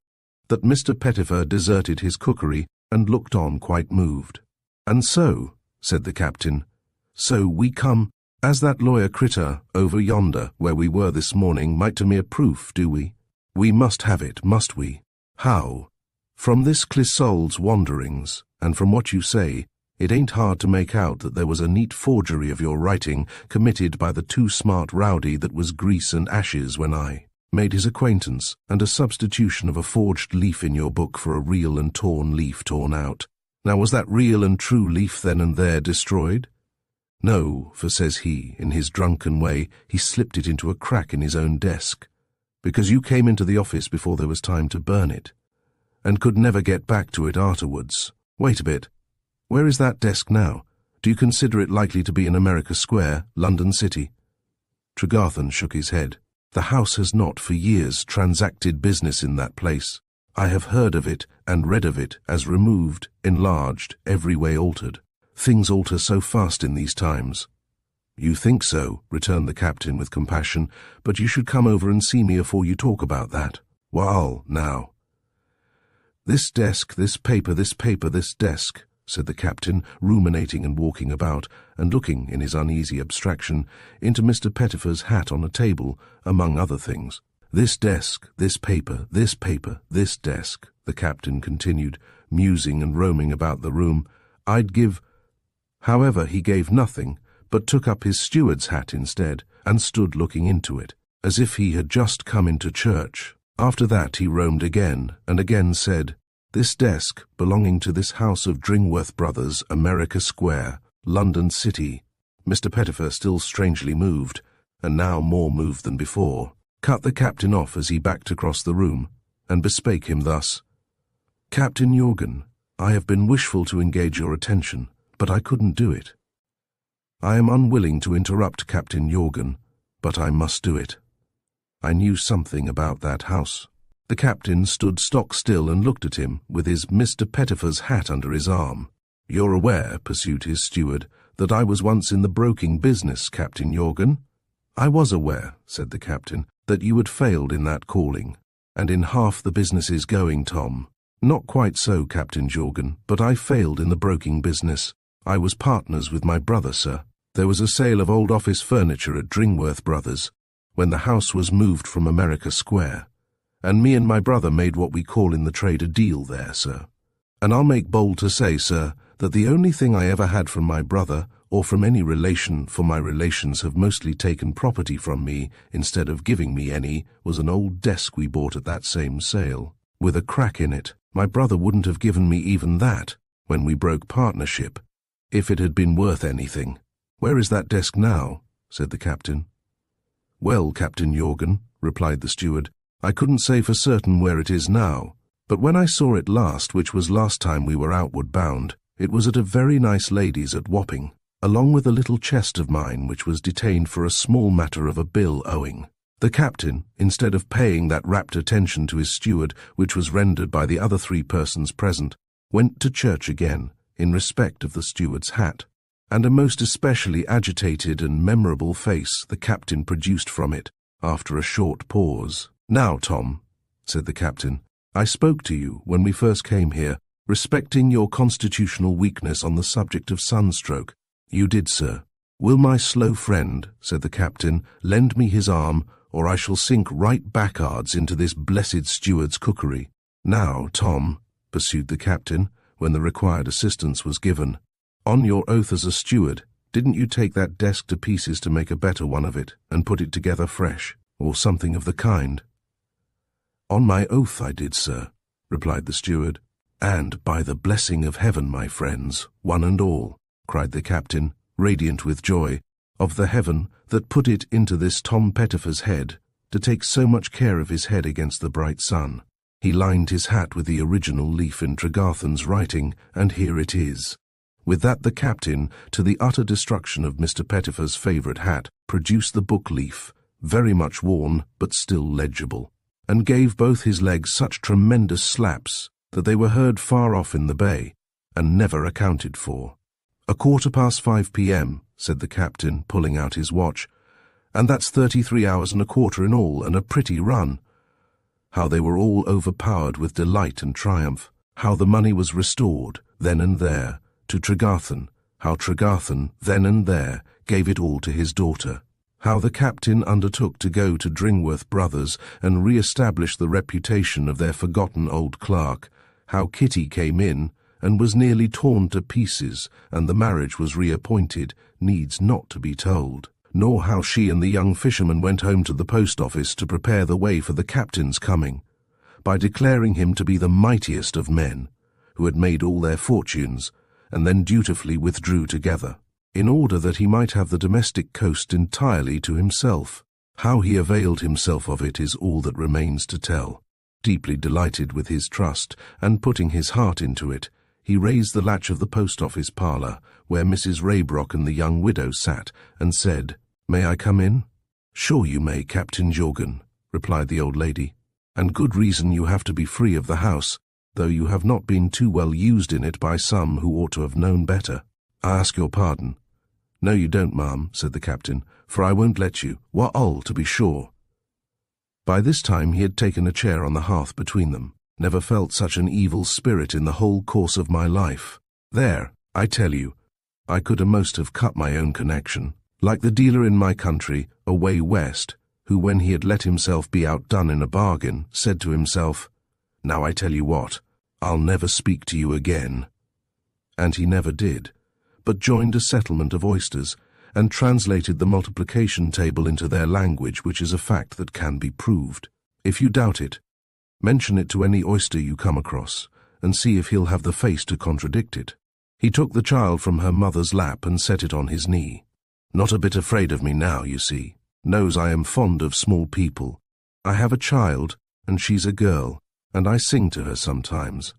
that Mr. Pettifer deserted his cookery and looked on quite moved. And so, said the captain, so we come, as that lawyer Critter over yonder, where we were this morning, might to mere proof, do we? We must have it, must we? How? From this Clissold's wanderings, and from what you say, it ain't hard to make out that there was a neat forgery of your writing committed by the too smart rowdy that was Grease and Ashes when I made his acquaintance, and a substitution of a forged leaf in your book for a real and torn leaf torn out. Now was that real and true leaf then and there destroyed? No, for says he, in his drunken way, he slipped it into a crack in his own desk, because you came into the office before there was time to burn it, and could never get back to it afterwards. Wait a bit. Where is that desk now? Do you consider it likely to be in America Square, London City? Tregarthen shook his head. The house has not for years transacted business in that place. I have heard of it and read of it as removed, enlarged, every way altered. Things alter so fast in these times. You think so, returned the captain with compassion, but you should come over and see me afore you talk about that. Wall, now. This desk, this paper, this desk, said the captain, ruminating and walking about, and looking, in his uneasy abstraction, into Mr. Pettifer's hat on a table, among other things. "This desk, this paper, this paper, this desk," the captain continued, musing and roaming about the room. "I'd give—" However, he gave nothing, but took up his steward's hat instead, and stood looking into it, as if he had just come into church. After that he roamed again, and again said, "This desk, belonging to this house of Dringworth Brothers, America Square, London City." Mr. Pettifer, still strangely moved, and now more moved than before, cut the captain off as he backed across the room, and bespake him thus: "Captain Jorgen, I have been wishful to engage your attention, but I couldn't do it. I am unwilling to interrupt Captain Jorgen, but I must do it. I knew something about that house." The captain stood stock still and looked at him, with his Mr. Pettifer's hat under his arm. "You're aware," pursued his steward, "that I was once in the broking business, Captain Jorgen?" "I was aware," said the captain, "that you had failed in that calling, and in half the businesses going, Tom." "Not quite so, Captain Jorgen, but I failed in the broking business. I was partners with my brother, sir. There was a sale of old office furniture at Dringworth Brothers, when the house was moved from America Square, and me and my brother made what we call in the trade a deal there, sir. And I'll make bold to say, sir, that the only thing I ever had from my brother, or from any relation, for my relations have mostly taken property from me instead of giving me any, was an old desk we bought at that same sale, with a crack in it. My brother wouldn't have given me even that, when we broke partnership, if it had been worth anything." "Where is that desk now?" said the captain. "Well, Captain Jorgen," replied the steward, "I couldn't say for certain where it is now, but when I saw it last, which was last time we were outward bound, it was at a very nice lady's at Wapping, along with a little chest of mine which was detained for a small matter of a bill owing." The captain, instead of paying that rapt attention to his steward which was rendered by the other 3 persons present, went to church again, in respect of the steward's hat, and a most especially agitated and memorable face the captain produced from it, after a short pause. "Now, Tom," said the captain, "I spoke to you, when we first came here, respecting your constitutional weakness on the subject of sunstroke." "You did, sir." "Will my slow friend," said the captain, "lend me his arm, or I shall sink right backwards into this blessed steward's cookery." "Now, Tom," pursued the captain, when the required assistance was given, "on your oath as a steward, didn't you take that desk to pieces to make a better one of it, and put it together fresh, or something of the kind?" "On my oath I did, sir," replied the steward. "And by the blessing of heaven, my friends, one and all," cried the captain, radiant with joy, "of the heaven that put it into this Tom Pettifer's head to take so much care of his head against the bright sun. He lined his hat with the original leaf in Tregarthen's writing, and here it is." With that the captain, to the utter destruction of Mr. Pettifer's favourite hat, produced the book leaf, very much worn but still legible, and gave both his legs such tremendous slaps that they were heard far off in the bay, and never accounted for. "5:15 p.m., said the captain, pulling out his watch, "and that's 33 hours and a quarter in all, and a pretty run." How they were all overpowered with delight and triumph, how the money was restored, then and there, to Tregarthen, how Tregarthen, then and there, gave it all to his daughter, how the captain undertook to go to Dringworth Brothers and re-establish the reputation of their forgotten old clerk, how Kitty came in and was nearly torn to pieces, and the marriage was reappointed, needs not to be told, nor how she and the young fisherman went home to the post office to prepare the way for the captain's coming, by declaring him to be the mightiest of men, who had made all their fortunes, and then dutifully withdrew together, in order that he might have the domestic coast entirely to himself. How he availed himself of it is all that remains to tell. Deeply delighted with his trust, and putting his heart into it, he raised the latch of the post office parlour, where Mrs. Raybrock and the young widow sat, and said, "May I come in?" "Sure you may, Captain Jorgen," replied the old lady, "and good reason you have to be free of the house, though you have not been too well used in it by some who ought to have known better." "I ask your pardon." "No, you don't, ma'am," said the captain, "for I won't let you. What all, to be sure." By this time he had taken a chair on the hearth between them. "Never felt such an evil spirit in the whole course of my life. There, I tell you, I could a'most have cut my own connection, like the dealer in my country, away west, who when he had let himself be outdone in a bargain, said to himself, "Now I tell you what, I'll never speak to you again." And he never did, but joined a settlement of oysters, and translated the multiplication table into their language, which is a fact that can be proved. If you doubt it, mention it to any oyster you come across, and see if he'll have the face to contradict it. He took the child from her mother's lap and set it on his knee. Not a bit afraid of me now, you see. Knows I am fond of small people. I have a child, and she's a girl, and I sing to her sometimes.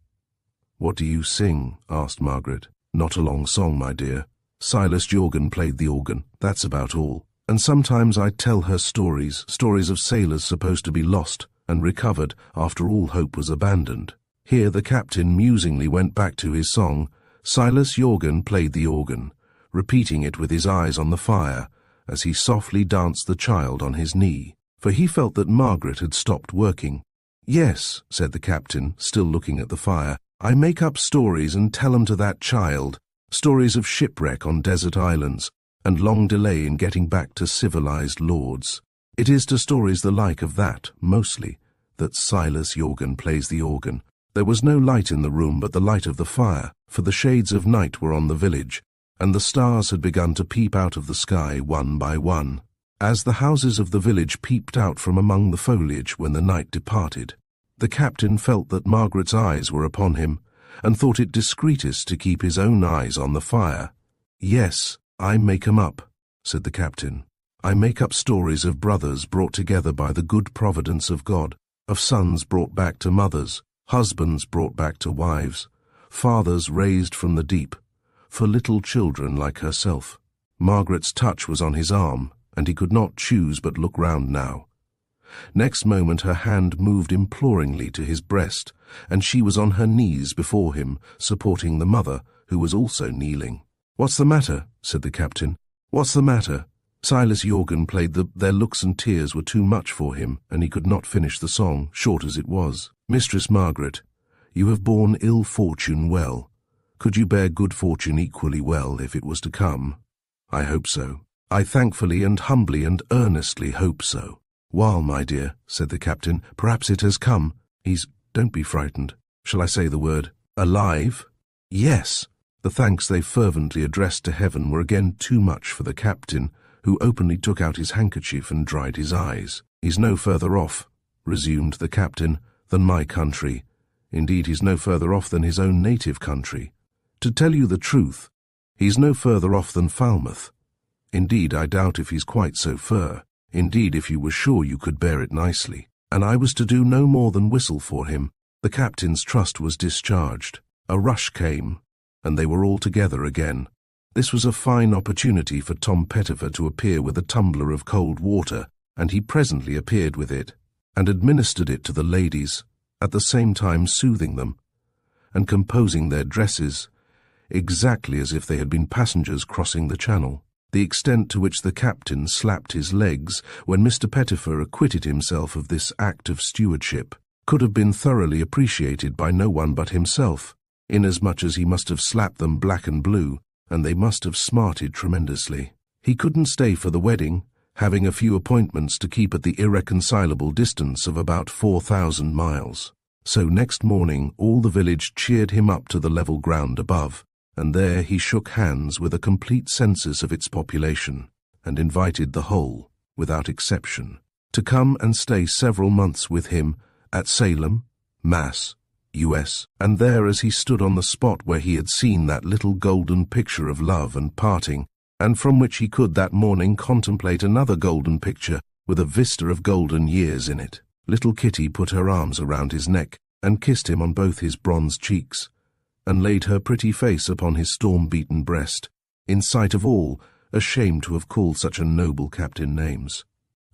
What do you sing? Asked Margaret. Not a long song, my dear. Silas Jorgan played the organ, that's about all. And sometimes I tell her stories of sailors supposed to be lost and recovered after all hope was abandoned. Here the captain musingly went back to his song. Silas Jorgan played the organ, repeating it with his eyes on the fire, as he softly danced the child on his knee, for he felt that Margaret had stopped working. "Yes," said the captain, still looking at the fire, "I make up stories and tell 'em to that child, stories of shipwreck on desert islands, and long delay in getting back to civilized lords. It is to stories the like of that, mostly, that Silas Jorgan plays the organ." There was no light in the room but the light of the fire, for the shades of night were on the village, and the stars had begun to peep out of the sky one by one, as the houses of the village peeped out from among the foliage when the night departed. The captain felt that Margaret's eyes were upon him, and thought it discreetest to keep his own eyes on the fire. "Yes, I make 'em up," said the captain. "I make up stories of brothers brought together by the good providence of God, of sons brought back to mothers, husbands brought back to wives, fathers raised from the deep, for little children like herself." Margaret's touch was on his arm, and he could not choose but look round now. Next moment her hand moved imploringly to his breast, and she was on her knees before him, supporting the mother, who was also kneeling. "What's the matter?" said the captain. "What's the matter?" Silas Jorgan played their looks and tears were too much for him, and he could not finish the song, short as it was. "Mistress Margaret, you have borne ill fortune well. Could you bear good fortune equally well if it was to come?" "I hope so. I thankfully and humbly and earnestly hope so." "While, my dear," said the captain, "perhaps it has come. Don't be frightened. Shall I say the word? Alive?" "Yes." The thanks they fervently addressed to heaven were again too much for the captain, who openly took out his handkerchief and dried his eyes. "He's no further off," resumed the captain, "than my country. Indeed, he's no further off than his own native country. To tell you the truth, he's no further off than Falmouth. Indeed, I doubt if he's quite so fur. Indeed, if you were sure you could bear it nicely. And I was to do no more than whistle for him." The captain's trust was discharged. A rush came, and they were all together again. This was a fine opportunity for Tom Pettifer to appear with a tumbler of cold water, and he presently appeared with it, and administered it to the ladies, at the same time soothing them, and composing their dresses, exactly as if they had been passengers crossing the channel. The extent to which the captain slapped his legs when Mr. Pettifer acquitted himself of this act of stewardship could have been thoroughly appreciated by no one but himself, inasmuch as he must have slapped them black and blue, and they must have smarted tremendously. He couldn't stay for the wedding, having a few appointments to keep at the irreconcilable distance of about 4,000 miles. So next morning all the village cheered him up to the level ground above, and there he shook hands with a complete census of its population, and invited the whole, without exception, to come and stay several months with him at Salem, Mass., U.S., and there as he stood on the spot where he had seen that little golden picture of love and parting, and from which he could that morning contemplate another golden picture with a vista of golden years in it. Little Kitty put her arms around his neck and kissed him on both his bronze cheeks, and laid her pretty face upon his storm-beaten breast, in sight of all, ashamed to have called such a noble captain names.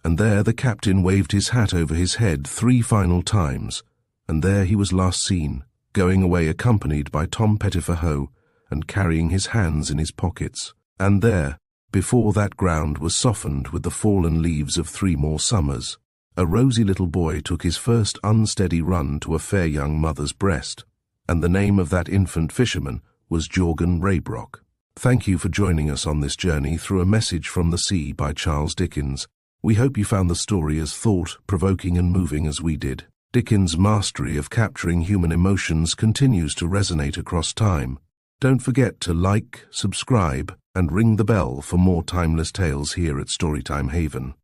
And there the captain waved his hat over his head 3 final times, and there he was last seen, going away accompanied by Tom Pettifer Ho, and carrying his hands in his pockets. And there, before that ground was softened with the fallen leaves of 3 more summers, a rosy little boy took his first unsteady run to a fair young mother's breast, and the name of that infant fisherman was Jorgen Raybrock. Thank you for joining us on this journey through A Message from the Sea by Charles Dickens. We hope you found the story as thought-provoking and moving as we did. Dickens' mastery of capturing human emotions continues to resonate across time. Don't forget to like, subscribe, and ring the bell for more timeless tales here at Storytime Haven.